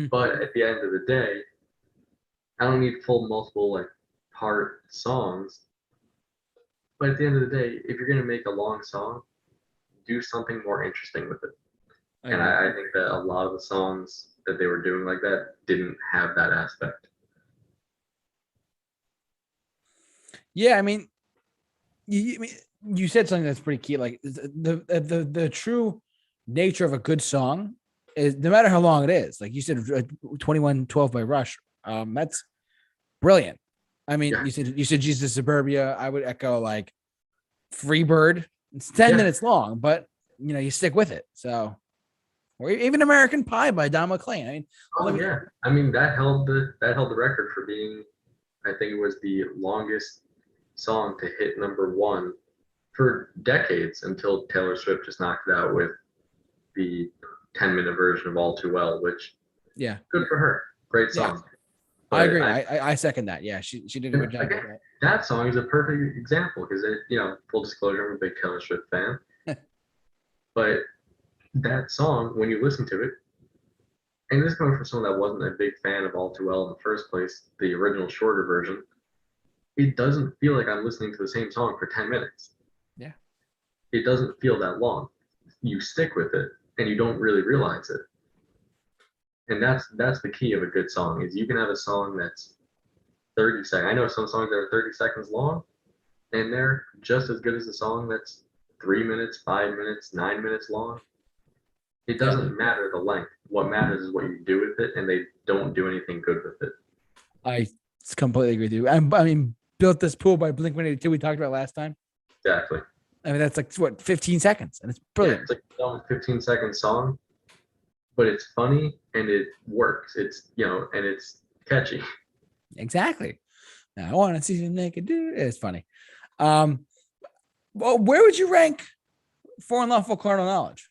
But at the end of the day, I don't need full multiple part songs. But at the end of the day, if you're gonna make a long song, do something more interesting with it. And I think that a lot of the songs that they were doing like that didn't have that aspect. Yeah, I mean, you said something that's pretty key. Like the true nature of a good song is no matter how long it is. Like you said, 2112 by Rush. That's brilliant. I mean, you said Jesus Suburbia. I would echo like Freebird. It's 10 minutes long, but you stick with it. So, or even American Pie by Don McLean. I mean, I mean that held the record for being, I think it was the longest song to hit #1 for decades until Taylor Swift just knocked it out with the 10-minute version of All Too Well, which good for her. Great song. Yeah. I agree. I second that. Yeah, she did a good job. Again, that song is a perfect example because full disclosure, I'm a big Taylor Swift fan. But that song, when you listen to it, and this comes from someone that wasn't a big fan of All Too Well in the first place, the original shorter version, it doesn't feel like I'm listening to the same song for 10 minutes. Yeah. It doesn't feel that long. You stick with it and you don't really realize it. And that's the key of a good song, is you can have a song that's 30 seconds. I know some songs that are 30 seconds long, and they're just as good as a song that's 3 minutes, 5 minutes, 9 minutes long. It doesn't matter the length. What matters is what you do with it, and they don't do anything good with it. I completely agree with you. I mean, Built This Pool by Blink-182 we talked about last time. Exactly. I mean, that's like, what, 15 seconds, and it's brilliant. Yeah, it's like a 15-second song, but it's funny, and it works. It's, and it's catchy. Exactly. Now, I want to see you naked, dude. It's funny. Well, where would you rank For Unlawful Carnal Knowledge?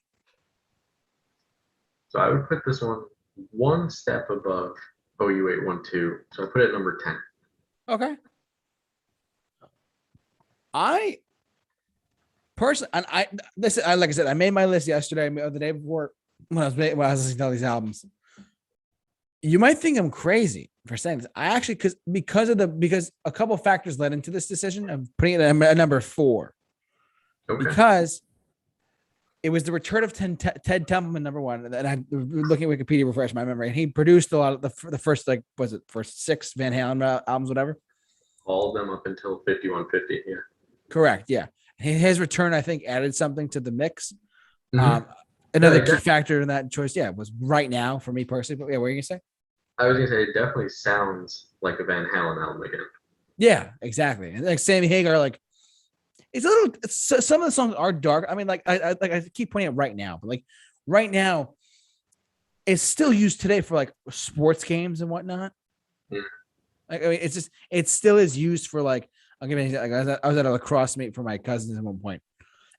So I would put this one step above OU812. So I put it at number 10. Okay. Personally, and like I said, I made my list yesterday, or the day before when I was listening to all these albums. You might think I'm crazy for saying this. I actually because a couple of factors led into this decision of putting it at number 4. Okay. Because it was the return of Ted Templeman, number 1, and I'm looking at Wikipedia, refresh my memory, and he produced a lot of the first, like, was it first 6 Van Halen albums, whatever. All of them up until 5150. Yeah. Correct. Yeah. His return, I think, added something to the mix. Mhm. Another Yeah, key factor in that choice, was Right Now for me personally. But yeah, what were you gonna say? I was gonna say it definitely sounds like a Van Halen album again. Yeah, exactly. And like Sammy Hagar, like it's a little. Some of the songs are dark. I mean, like I keep pointing out Right Now, but like Right Now is still used today for like sports games and whatnot. Yeah. Like, I mean, it's just it still is used for like. I'll give you. Like, I was at a lacrosse meet for my cousins at one point,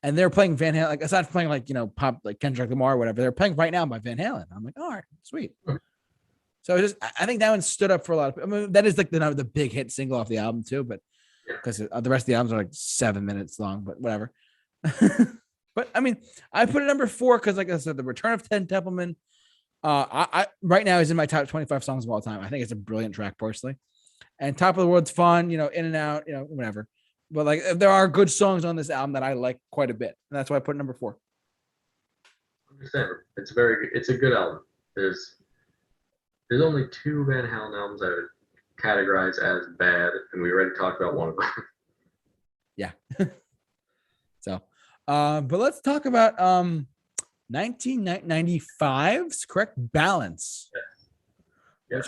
and they're playing Van Halen. Like, aside from playing like pop like Kendrick Lamar or whatever, they're playing Right Now by Van Halen. I'm like, all right, sweet. So I think that one stood up for a lot of. I mean, that is like the big hit single off the album too, but because the rest of the albums are like 7 minutes long, but whatever. But I mean, I put it number 4 because, like I said, the return of Ted Templeman. I Right Now is in my top 25 songs of all time. I think it's a brilliant track personally, and Top of the World's fun. In and out, whatever. But like, there are good songs on this album that I like quite a bit, and that's why I put it number 4. Understand. It's a good album. There's only 2 Van Halen albums I would categorize as bad, and we already talked about one of them. Yeah. So, but let's talk about 1995's correct Balance. Yes. Which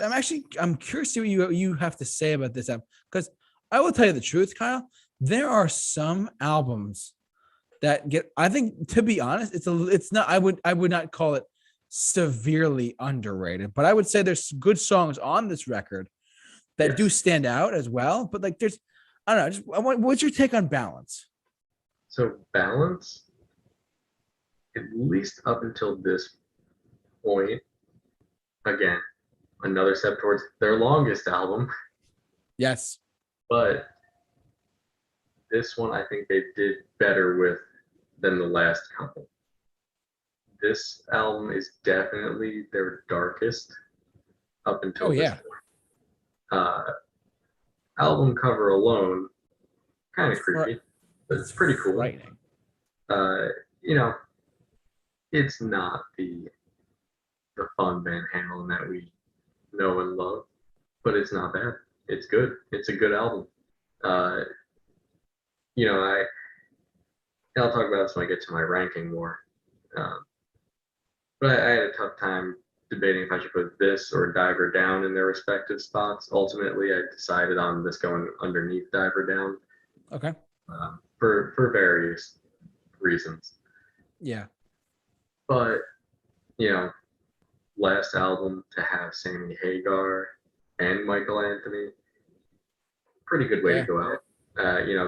I'm curious to see what you have to say about this album, because I will tell you the truth, Kyle. There are some albums that get, I think, to be honest, it's not, I would not call it severely underrated, but I would say there's good songs on this record that do stand out as well. But like, I don't know, what's your take on Balance? So Balance, at least up until this point, again, another step towards their longest album. Yes. But this one I think they did better with than the last couple. This album is definitely their darkest up until this point. Album cover alone, kind of creepy, but it's pretty cool. Frightening. It's not the fun Van Halen that we know and love, but it's not bad. It's good. It's a good album. I'll talk about this when I get to my ranking more. But I had a tough time debating if I should put this or Diver Down in their respective spots. Ultimately, I decided on this going underneath Diver Down. Okay. For various reasons. Yeah. But, last album to have Sammy Hagar and Michael Anthony, pretty good way to go out.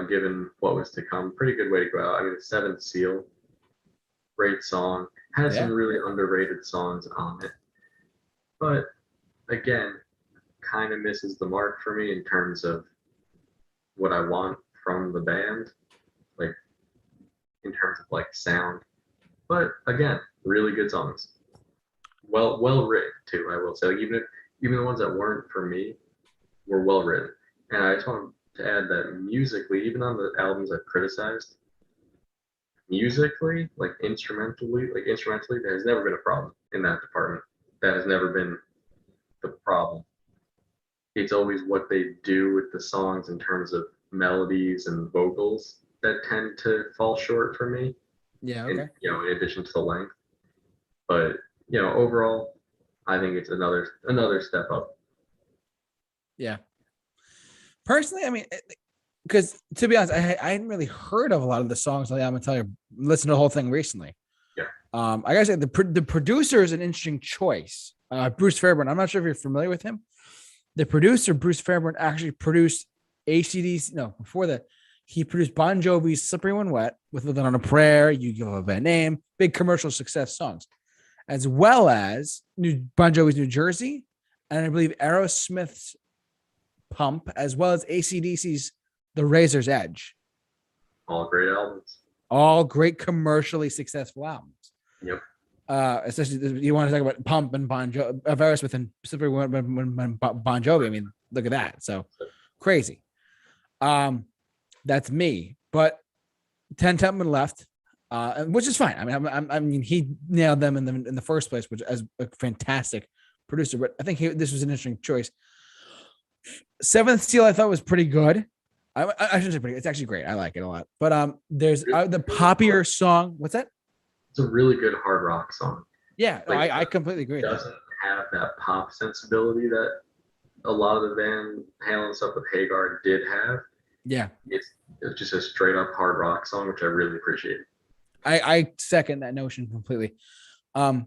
Given what was to come, pretty good way to go out. I mean, the Seventh Seal, great song. Has some really underrated songs on it. But again, kind of misses the mark for me in terms of what I want from the band, like in terms of like sound. But again, really good songs. Well written too, I will say. Like, even the ones that weren't for me were well written. And I just want to add that musically, even on the albums I've criticized, musically, like instrumentally, there has never been a problem in that department. That has never been the problem. It's always what they do with the songs in terms of melodies and vocals that tend to fall short for me. Yeah. Okay. And, in addition to the length. But, overall, I think it's another step up. Yeah. Personally, I mean, because to be honest, I hadn't really heard of a lot of the songs. I'm gonna tell you, listen to the whole thing recently. Yeah. I gotta say the producer is an interesting choice. Bruce Fairbairn. I'm not sure if you're familiar with him. The producer, Bruce Fairbairn, actually produced AC/DC. No, before that, he produced Bon Jovi's "Slippery When Wet" with "Living on a Prayer," "You Give a Bad Name," big commercial success songs, as well as Bon Jovi's "New Jersey," and I believe Aerosmith's "Pump," as well as AC/DC's "The Razor's Edge." All great albums. All great commercially successful albums. Yep. Especially you want to talk about Pump and Bon Jovi, Aerosmith, and specifically when Bon Jovi. I mean, look at that. So crazy. That's me. But 10 Tupman left, which is fine. I mean, he nailed them in the first place, which as a fantastic producer. But I think this was an interesting choice. Seventh Seal, I thought was pretty good. I shouldn't say pretty. It's actually great. I like it a lot. But there's the poppier song. What's that? It's a really good hard rock song. Yeah, like, I completely agree. It doesn't have that pop sensibility that a lot of the Van Halen stuff with Hagar did have. Yeah, it's just a straight up hard rock song, which I really appreciate. I second that notion completely. I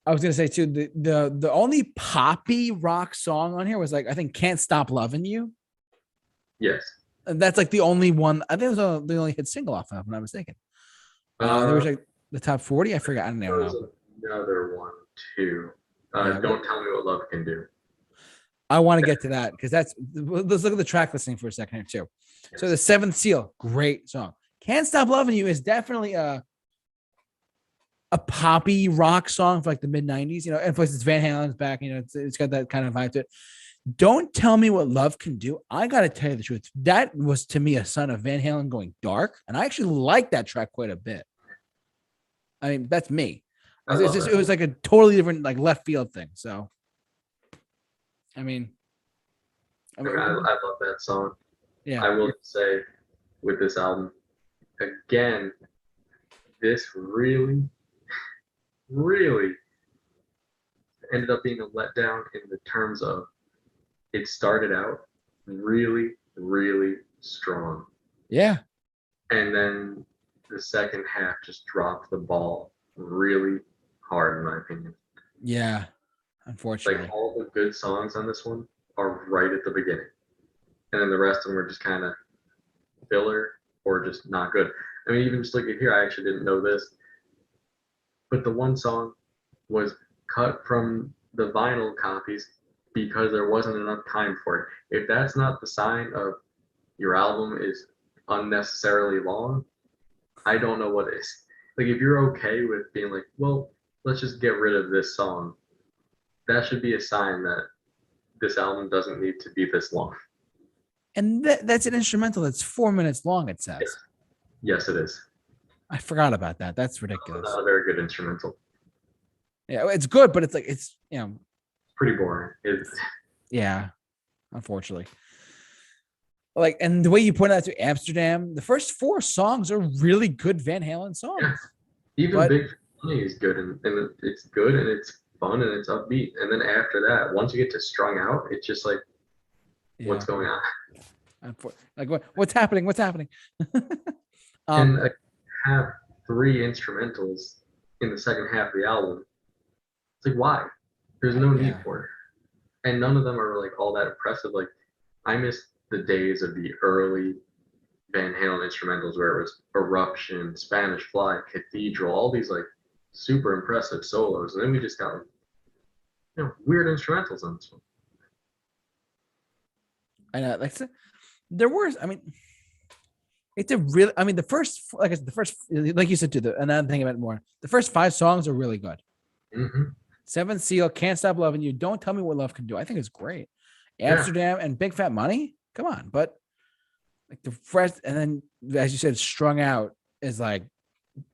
was gonna say too, the only poppy rock song on here was like I think "Can't Stop Loving You." Yes, and that's like the only one. I think it was the only hit single off of. When I was thinking, there was like the top 40. I forgot. I don't know. Another one too. Don't Tell Me What Love Can Do. I want to get to that because let's look at the track listing for a second here too. Yes. So the Seventh Seal, great song. Can't Stop Loving You is definitely a poppy rock song for like the mid 90s, you know, and plus it's Van Halen's back, you know, it's got that kind of vibe to it. Don't Tell Me What Love Can Do. I got to tell you the truth. That was to me a son of Van Halen going dark. And I actually like that track quite a bit. I mean, that's me. It was like a totally different, like left field thing. So, I mean, I love that song. Yeah. I will say with this album, again, this really, really ended up being a letdown in the terms of it started out really, really strong. Yeah. And then the second half just dropped the ball really hard, in my opinion. Yeah. Unfortunately. Like all the good songs on this one are right at the beginning. And then the rest of them were just kind of filler or just not good. I mean, even just look at here, I actually didn't know this. But the one song was cut from the vinyl copies because there wasn't enough time for it. If that's not the sign of your album is unnecessarily long, I don't know what is. Like if you're okay with being like, well, let's just get rid of this song, that should be a sign that this album doesn't need to be this long. And that's an instrumental that's 4 minutes long, it says. Yes, it is. I forgot about that. That's ridiculous. Not a very good instrumental. Yeah, it's good, but it's you know, pretty boring. Yeah, unfortunately. Like, and the way you point out to Amsterdam, the first 4 songs are really good Van Halen songs. Yeah. Even Big Money is good, and it's good, and it's fun, and it's upbeat. And then after that, once you get to Strung Out, it's just like, what's going on? Like, what's happening? What's happening? And I have 3 instrumentals in the second half of the album. It's like, why? There's no need for it. And none of them are like all that impressive. Like, I miss the days of the early Van Halen instrumentals where it was Eruption, Spanish Fly, Cathedral, all these like super impressive solos. And then we just got like, you know, weird instrumentals on this one. I know, like there were, I mean, it's a really, I mean, the first, like I said, like you said too, and I'm thinking about it more. The first 5 songs are really good. Mm-hmm. Seventh Seal, Can't Stop Loving You, Don't Tell Me What Love Can Do. I think it's great. Amsterdam and Big Fat Money. Come on, but like the fresh, and then as you said, Strung Out is like,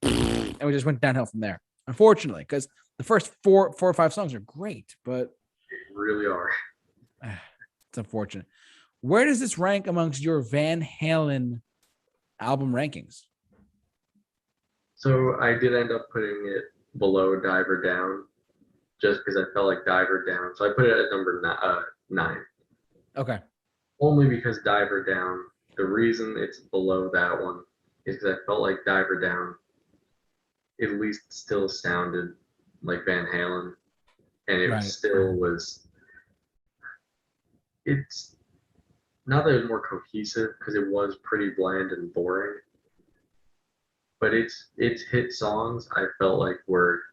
and we just went downhill from there. Unfortunately, because the first 4 or 5 songs are great, but they really are. It's unfortunate. Where does this rank amongst your Van Halen album rankings? So I did end up putting it below Diver Down, just because I felt like Diver Down. So I put it at number 9. Okay. Only because Diver Down, the reason it's below that one is because I felt like Diver Down at least still sounded like Van Halen. And it still was, it's not that it was more cohesive because it was pretty bland and boring. But its hit songs I felt like were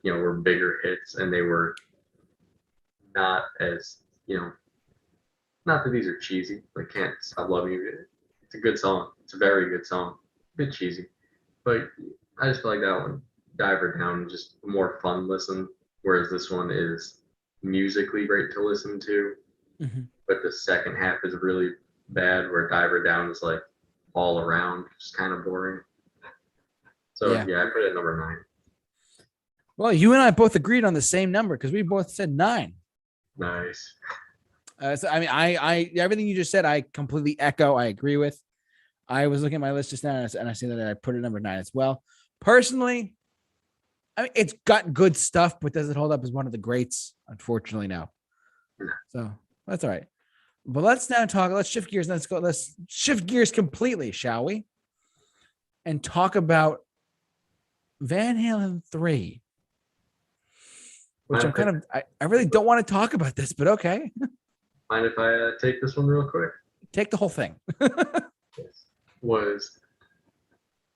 bigger hits, and they were not as, not that these are cheesy, like Can't Stop Loving You. It's a good song. It's a very good song. A bit cheesy. But I just feel like that one, Diver Down, just a more fun listen, whereas this one is musically great to listen to. Mhm. But the second half is really bad, where Diver Down is like all around, just kind of boring. So Yeah. yeah, I put it at number 9. Well, you and I both agreed on the same number because we both said 9. Nice. So I mean, I everything you just said, I completely echo. I agree with. I was looking at my list just now, and I see that I put it number 9 as well. Personally, I mean, it's got good stuff, but does it hold up as one of the greats? Unfortunately, no. So that's all right. But let's now talk. Let's shift gears. Let's shift gears completely, shall we? And talk about Van Halen 3, which I'm kind of, I really don't want to talk about this, but okay. Mind if I take this one real quick? Take the whole thing. This was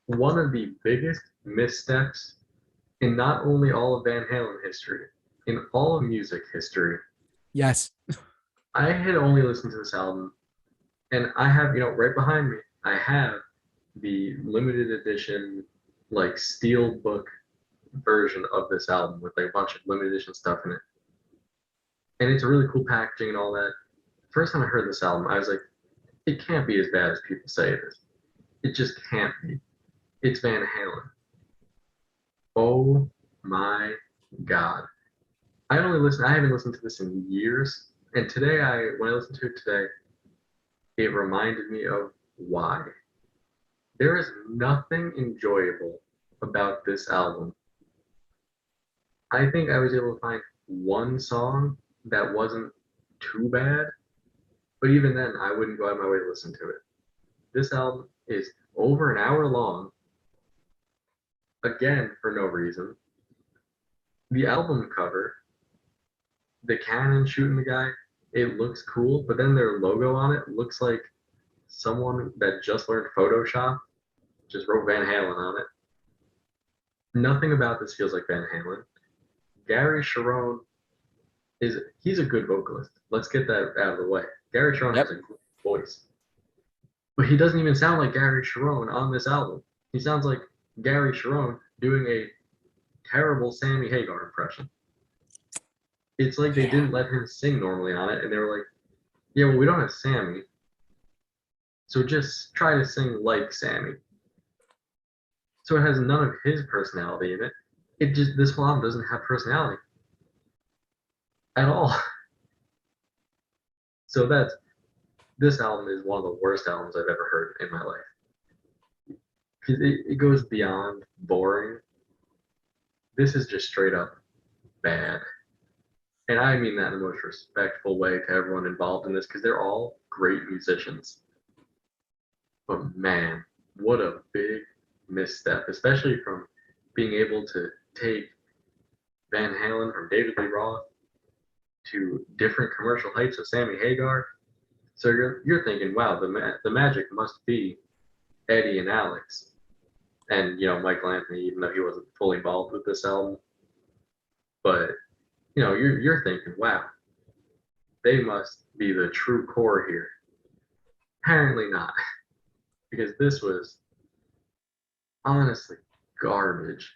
one of the biggest missteps in not only all of Van Halen history, in all of music history. Yes. I had only listened to this album, and I have, right behind me, I have the limited edition, like steel book version of this album with like a bunch of limited edition stuff in it. And it's really cool packaging and all that. First time I heard this album, I was like, it can't be as bad as people say it is. It just can't be. It's Van Halen. Oh my God. I haven't listened to this in years. And today when I listened to it today, it reminded me of why. There is nothing enjoyable about this album. I think I was able to find one song that wasn't too bad, but even then, I wouldn't go out of my way to listen to it. This album is over an hour long, again, for no reason. The album cover, the cannon shooting the guy, it looks cool, but then their logo on it looks like someone that just learned Photoshop just wrote Van Halen on it. Nothing about this feels like Van Halen. Gary Sharon he's a good vocalist. Let's get that out of the way. Gary Sharon has a great voice. But he doesn't even sound like Gary Sharon on this album. He sounds like Gary Sharon doing a terrible Sammy Hagar impression. It's like they didn't let him sing normally on it, and they were like, yeah, well, we don't have Sammy, so just try to sing like Sammy. So it has none of his personality in it. This whole album doesn't have personality at all. So this album is one of the worst albums I've ever heard in my life. Because it goes beyond boring. This is just straight up bad. And I mean that in the most respectful way to everyone involved in this, because they're all great musicians. But man, what a big misstep, especially from being able to take Van Halen from David Lee Roth to different commercial heights of Sammy Hagar. So you're thinking, wow, the magic must be Eddie and Alex, and Michael Anthony, even though he wasn't fully involved with this album. But you're thinking, wow, they must be the true core here. Apparently not, because this was honestly garbage.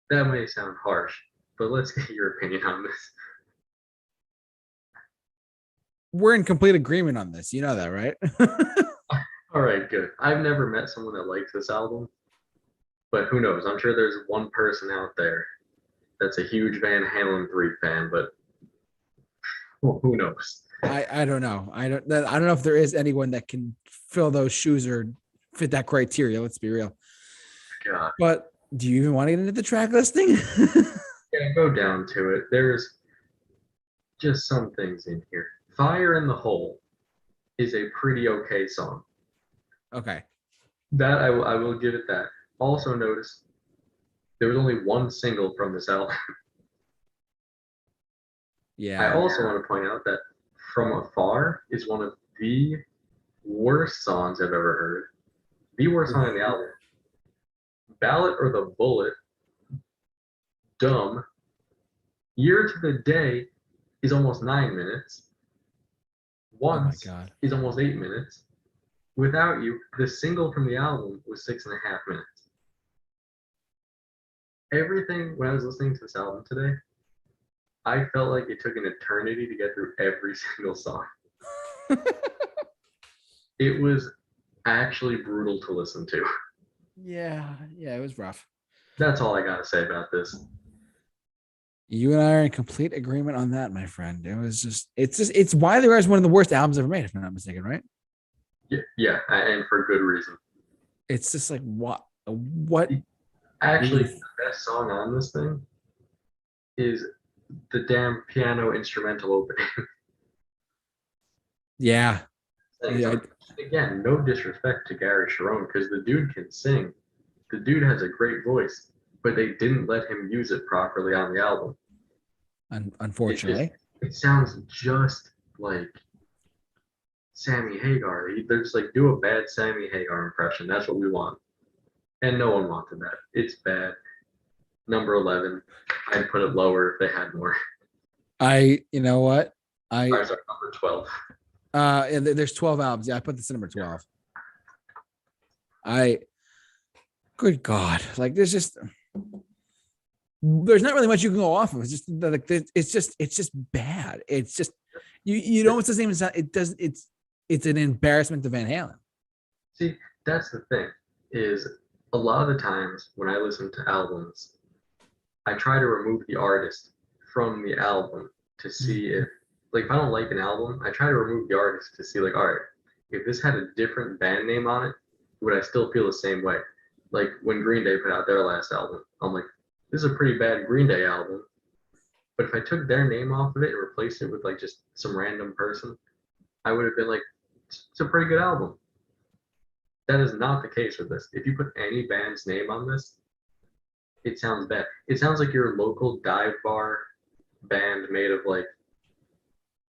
That may sound harsh, but let's get your opinion on this. We're in complete agreement on this. You know that, right? All right, good. I've never met someone that likes this album, but who knows? I'm sure there's one person out there that's a huge Van Halen 3 fan, but well, who knows? I don't know. I don't know if there is anyone that can fill those shoes or fit that criteria. Let's be real. God. But do you even want to get into the track listing? Yeah, go down to it. There's just some things in here. Fire in the Hole is a pretty okay song. Okay. That I will give it that. Also notice there was only one single from this album. Yeah. I also want to point out that From Afar is one of the worst songs I've ever heard. The worst song on the album. Ballot or the Bullet, dumb. Year to the Day is almost 9 minutes. Once is almost 8 minutes. Without You, the single from the album, was 6.5 minutes. everything when I was listening to this album today, I felt like it took an eternity to get through every single song. It was actually brutal to listen to. Yeah, it was rough. That's all I gotta say about this. You and I are in complete agreement on that, my friend. It's widely regarded as one of the worst albums ever made, if I'm not mistaken, right? Yeah, and for good reason. It's just like what Actually, the best song on this thing is the damn piano instrumental opening. Yeah. Yeah. Again, no disrespect to Gary Sharon because the dude can sing. The dude has a great voice, but they didn't let him use it properly on the album. Unfortunately. It sounds just like Sammy Hagar. They're just like, do a bad Sammy Hagar impression. That's what we want. And no one wanted that. It's bad. Number 11. I'd put it lower if they had more. You know what? Ours are number 12. There's 12 albums. Yeah, I put this in number 12. Good God. Like there's not really much you can go off of. It's just like it's just bad. It's just you know it's the same as it does. It's an embarrassment to Van Halen. See, that's the thing, is a lot of the times when I listen to albums, I try to remove the artist from the album to see if, like, if I don't like an album, I try to remove the artist to see, like, all right, if this had a different band name on it, would I still feel the same way? Like when Green Day put out their last album, I'm like, this is a pretty bad Green Day album. But if I took their name off of it and replaced it with like just some random person, I would have been like, it's a pretty good album. That is not the case with this. If you put any band's name on this, it sounds bad. It sounds like your local dive bar band made of like,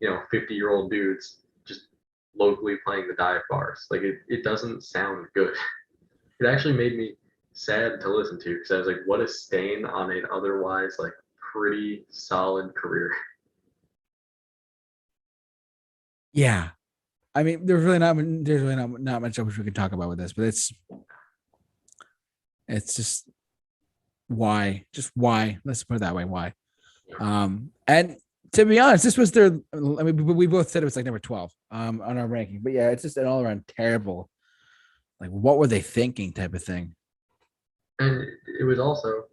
50-year-old dudes just locally playing the dive bars. Like it doesn't sound good. It actually made me sad to listen to because I was like, what a stain on an otherwise like pretty solid career. Yeah. I mean, there's really not much else we can talk about with this, but it's just why? Let's put it that way. Why? And to be honest, this was their. I mean, we both said it was like number 12 on our ranking, but yeah, it's just an all around terrible. Like, what were they thinking? Type of thing. And it was also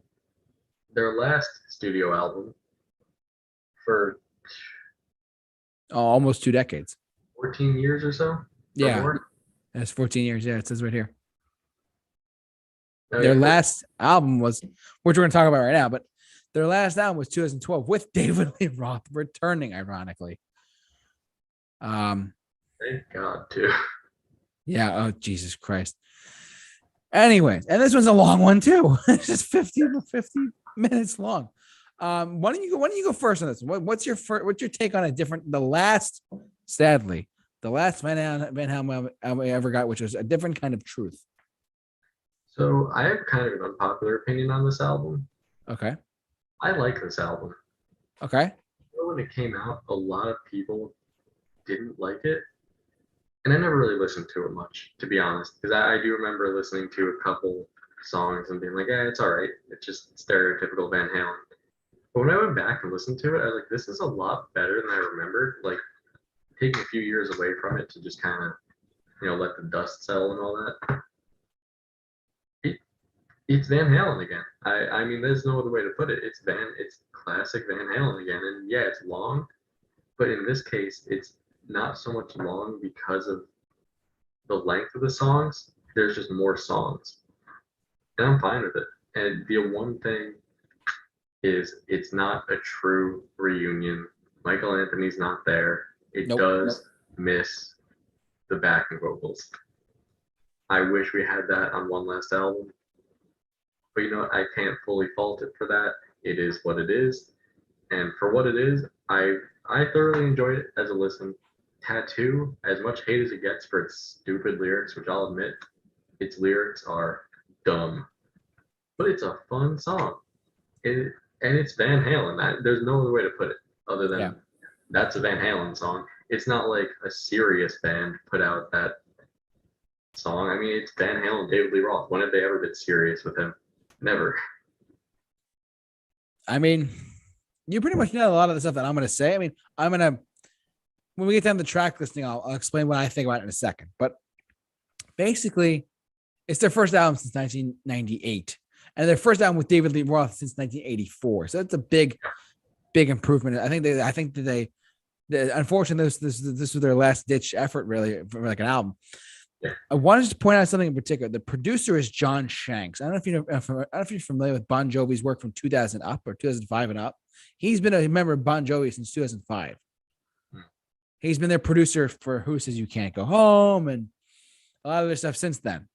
their last studio album for Almost 2 decades. 14 years or so. Yeah, that's 14 years. Yeah, it says right here. Oh, Their last album was, which we're going to talk about right now, but their last album was 2012 with David Lee Roth returning, ironically. Thank God, too. Yeah. Oh, Jesus Christ. Anyways, and this one's a long one too. It's just 50 minutes long. Why don't you go first on this? What's your take on the last Van Halen album I ever got, which was a different kind of truth? So I have kind of an unpopular opinion on this album. Okay. I like this album. Okay. When it came out, a lot of people didn't like it. And I never really listened to it much, to be honest, because I do remember listening to a couple songs and being like, yeah, it's all right. It's just stereotypical Van Halen. But when I went back and listened to it, I was like, this is a lot better than I remembered. Like, taking a few years away from it to just kind of, let the dust settle and all that. It's Van Halen again. I mean, there's no other way to put it. It's classic Van Halen again. And yeah, it's long, but in this case, it's not so much long because of the length of the songs. There's just more songs, and I'm fine with it. And the one thing is, it's not a true reunion. Michael Anthony's not there. It does miss the backing vocals. I wish we had that on one last album, but I can't fully fault it for that. It is what it is, and for what it is, I thoroughly enjoyed it as a listen. Tattoo, as much hate as it gets for its stupid lyrics, which I'll admit, its lyrics are dumb, but it's a fun song. And it's Van Halen. There's no other way to put it other than that's a Van Halen song. It's not like a serious band put out that song. I mean, it's Van Halen, David Lee Roth. When have they ever been serious with him? Never. I mean, you pretty much know a lot of the stuff that I'm going to say. I mean, when we get down the track listing, I'll explain what I think about it in a second. But basically, it's their first album since 1998, and their first album with David Lee Roth since 1984. So it's a big improvement. I think that unfortunately, this was their last ditch effort, really, for like an album. Yeah. I wanted to point out something in particular. The producer is John Shanks. I don't know if you're familiar with Bon Jovi's work from 2000 up or 2005 and up. He's been a member of Bon Jovi since 2005. He's been their producer for Who Says You Can't Go Home and a lot of other stuff since then.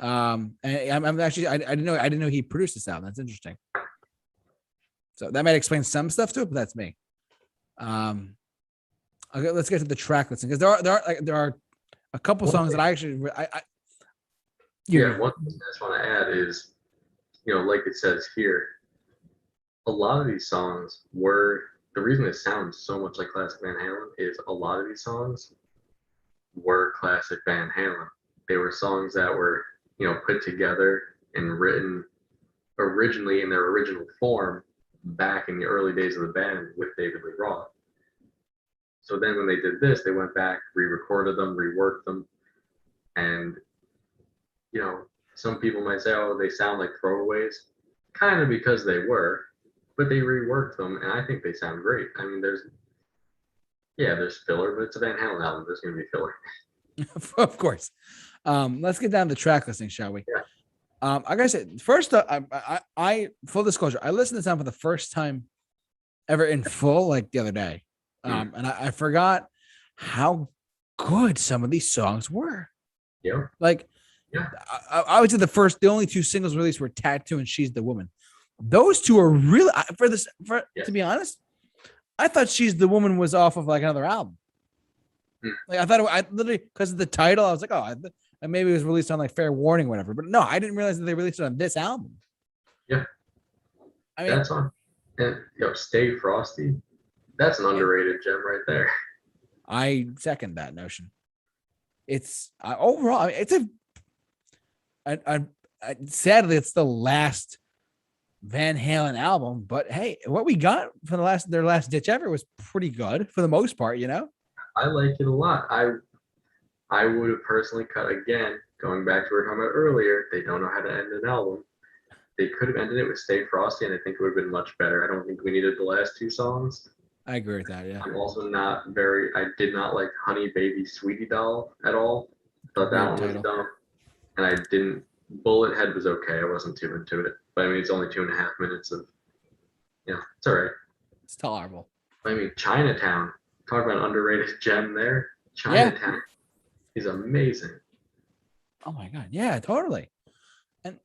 And I'm actually I didn't know he produced this album. That's interesting. So that might explain some stuff to it, but that's me. Okay, let's get to the track listing because there are a couple songs that I actually one thing I just want to add is, like it says here, a lot of these songs were the reason it sounds so much like classic Van Halen is a lot of these songs were classic Van Halen. They were songs that were, put together and written originally in their original form back in the early days of the band with David Lee Roth. So then when they did this, they went back, re-recorded them, reworked them. And, some people might say, oh, they sound like throwaways. Kind of because they were, but they reworked them, and I think they sound great. I mean, there's filler, but it's a Van Halen album. There's going to be filler. Of course. Let's get down to the track listing, shall we? Yeah. Like I said, first, I full disclosure, I listened to this album for the first time ever in full, like the other day. And I forgot how good some of these songs were. Yeah. Like, I would say the only two singles released were Tattoo and She's the Woman. Those two are really, to be honest, I thought She's the Woman was off of like another album. Like I literally, because of the title, I was like, oh, maybe it was released on like Fair Warning or whatever. But no, I didn't realize that they released it on this album. Yeah. I mean, that's on. And Stay Frosty. That's an underrated gem right there. I second that notion. It's overall, I mean, it's sadly it's the last Van Halen album, but hey, what we got for their last ditch ever was pretty good for the most part, I like it a lot. I would have personally cut again, going back to what we were talking about earlier. They don't know how to end an album. They could have ended it with Stay Frosty, and I think it would have been much better. I don't think we needed the last two songs. I agree with that. Yeah. I'm also I did not like Honey Baby Sweetie Doll at all. Thought that one was dumb. And I didn't, Bullet Head was okay. I wasn't too into it. But I mean, it's only 2.5 minutes of, it's all right. It's tolerable. I mean, Chinatown, talk about an underrated gem there. Chinatown is amazing. Oh my God. Yeah, totally. And,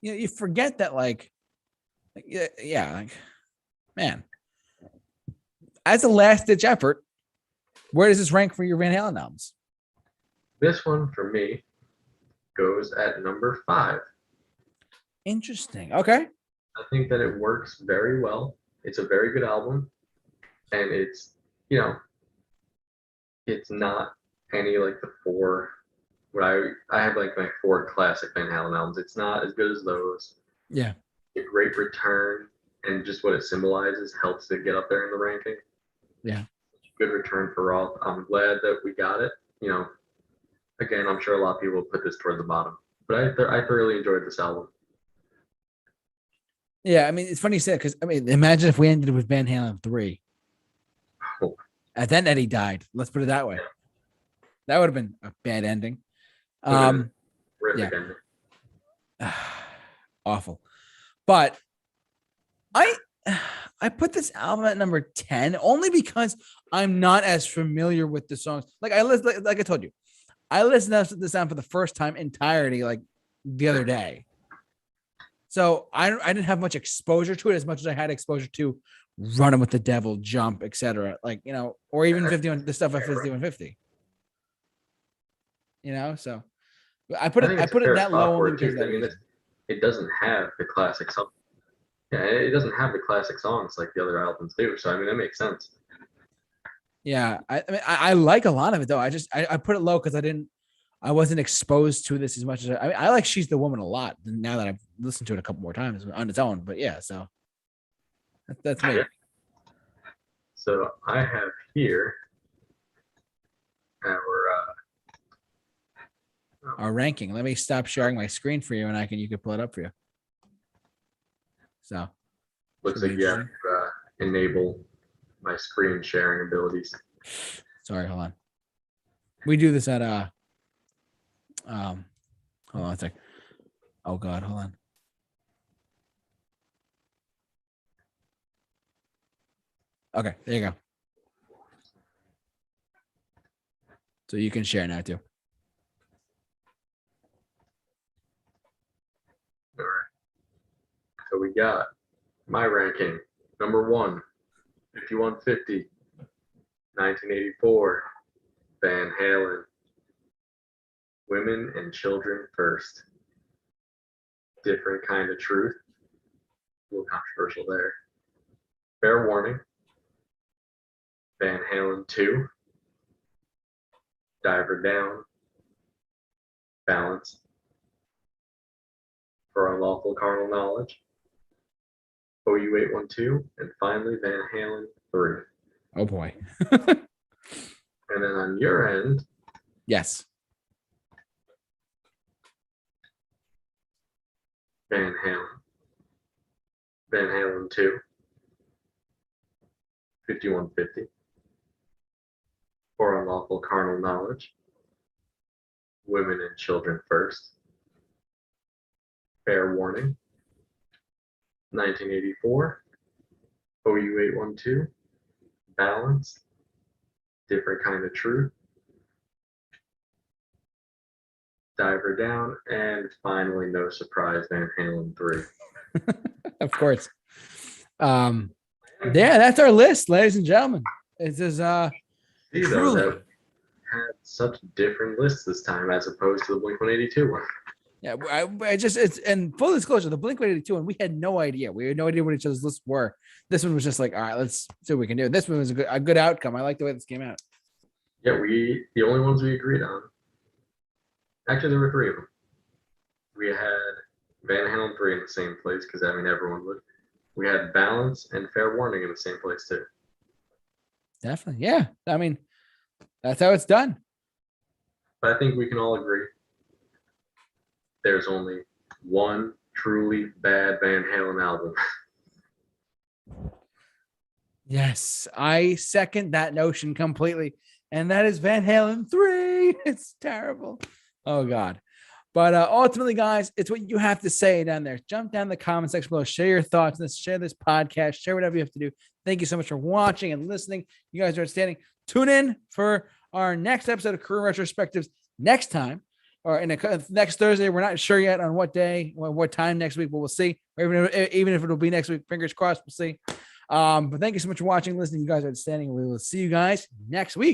you forget that man, as a last ditch effort, where does this rank for your Van Halen albums? This one for me goes at number 5. Interesting. Okay. I think that it works very well. It's a very good album, and it's it's not any like the 4. What I have like my 4 classic Van Halen albums. It's not as good as those. Yeah. A great return, and just what it symbolizes helps it get up there in the ranking. Yeah. Good return for Roth. I'm glad that we got it. Again, I'm sure a lot of people put this toward the bottom, but I thoroughly enjoyed this album. Yeah, I mean, it's funny you said, because I mean, imagine if we ended with Van Halen 3. Oh. And then Eddie died. Let's put it that way. That would have been a bad ending. Terrific ending. Awful. But I put this album at number 10 only because I'm not as familiar with the songs. Like I told you, I listened to this album for the first time entirety like the other day. So I didn't have much exposure to it as much as I had exposure to Running with the Devil, Jump, etc. Like, or even 51, the stuff at 5150. So I put it that low only because it doesn't have the classic songs. Yeah, it doesn't have the classic songs like the other albums do. So I mean, that makes sense. Yeah, I mean, I like a lot of it though. I put it low because I wasn't exposed to this as much as I like She's the Woman a lot now that I've listened to it a couple more times on its own. But yeah, so that's me. Yeah. So I have here Our ranking. Let me stop sharing my screen for you, and you can pull it up for you. So looks like you have to enable my screen sharing abilities. Sorry, hold on. We do this at hold on a sec. Oh God, hold on. Okay, there you go. So you can share now too. All right. So we got my ranking. Number 1, 5150, 1984, Van Halen. Women and Children First. Different Kind of Truth. A little controversial there. Fair Warning. Van Halen 2. Diver Down. Balance. For Unlawful Carnal Knowledge. OU 812. And finally, Van Halen 3. Oh boy. And then on your end, Yes. Van Halen 2, 5150, For Unlawful Carnal Knowledge, Women and Children First, Fair Warning, 1984, OU 812, Balance, Different Kind of Truth, Diver Down, and finally, no surprise, Van Halen 3. Of course. Yeah, that's our list, ladies and gentlemen. It is See, though, truly that had such different lists this time as opposed to the Blink-182 one. yeah. It's and full disclosure, the Blink-182 one, we had no idea. We had no idea what each other's lists were. This one was just like, all right, let's see what we can do. This one was a good outcome. I like the way this came out. Yeah, the only ones we agreed on. Actually, there were 3 of them. We had Van Halen 3 in the same place because everyone would. We had Balance and Fair Warning in the same place too. Definitely, yeah. I mean, that's how it's done. But I think we can all agree there's only one truly bad Van Halen album. Yes, I second that notion completely, and that is Van Halen 3. It's terrible. Oh God. But ultimately, guys, it's what you have to say down there. Jump down in the comment section below. Share your thoughts on this. Share this podcast. Share whatever you have to do. Thank you so much for watching and listening. You guys are outstanding. Tune in for our next episode of Career Retrospectives next time, or next Thursday. We're not sure yet on what day, what time next week, but we'll see. Or even if it'll be next week, fingers crossed, we'll see. But thank you so much for watching and listening. You guys are outstanding. We will see you guys next week.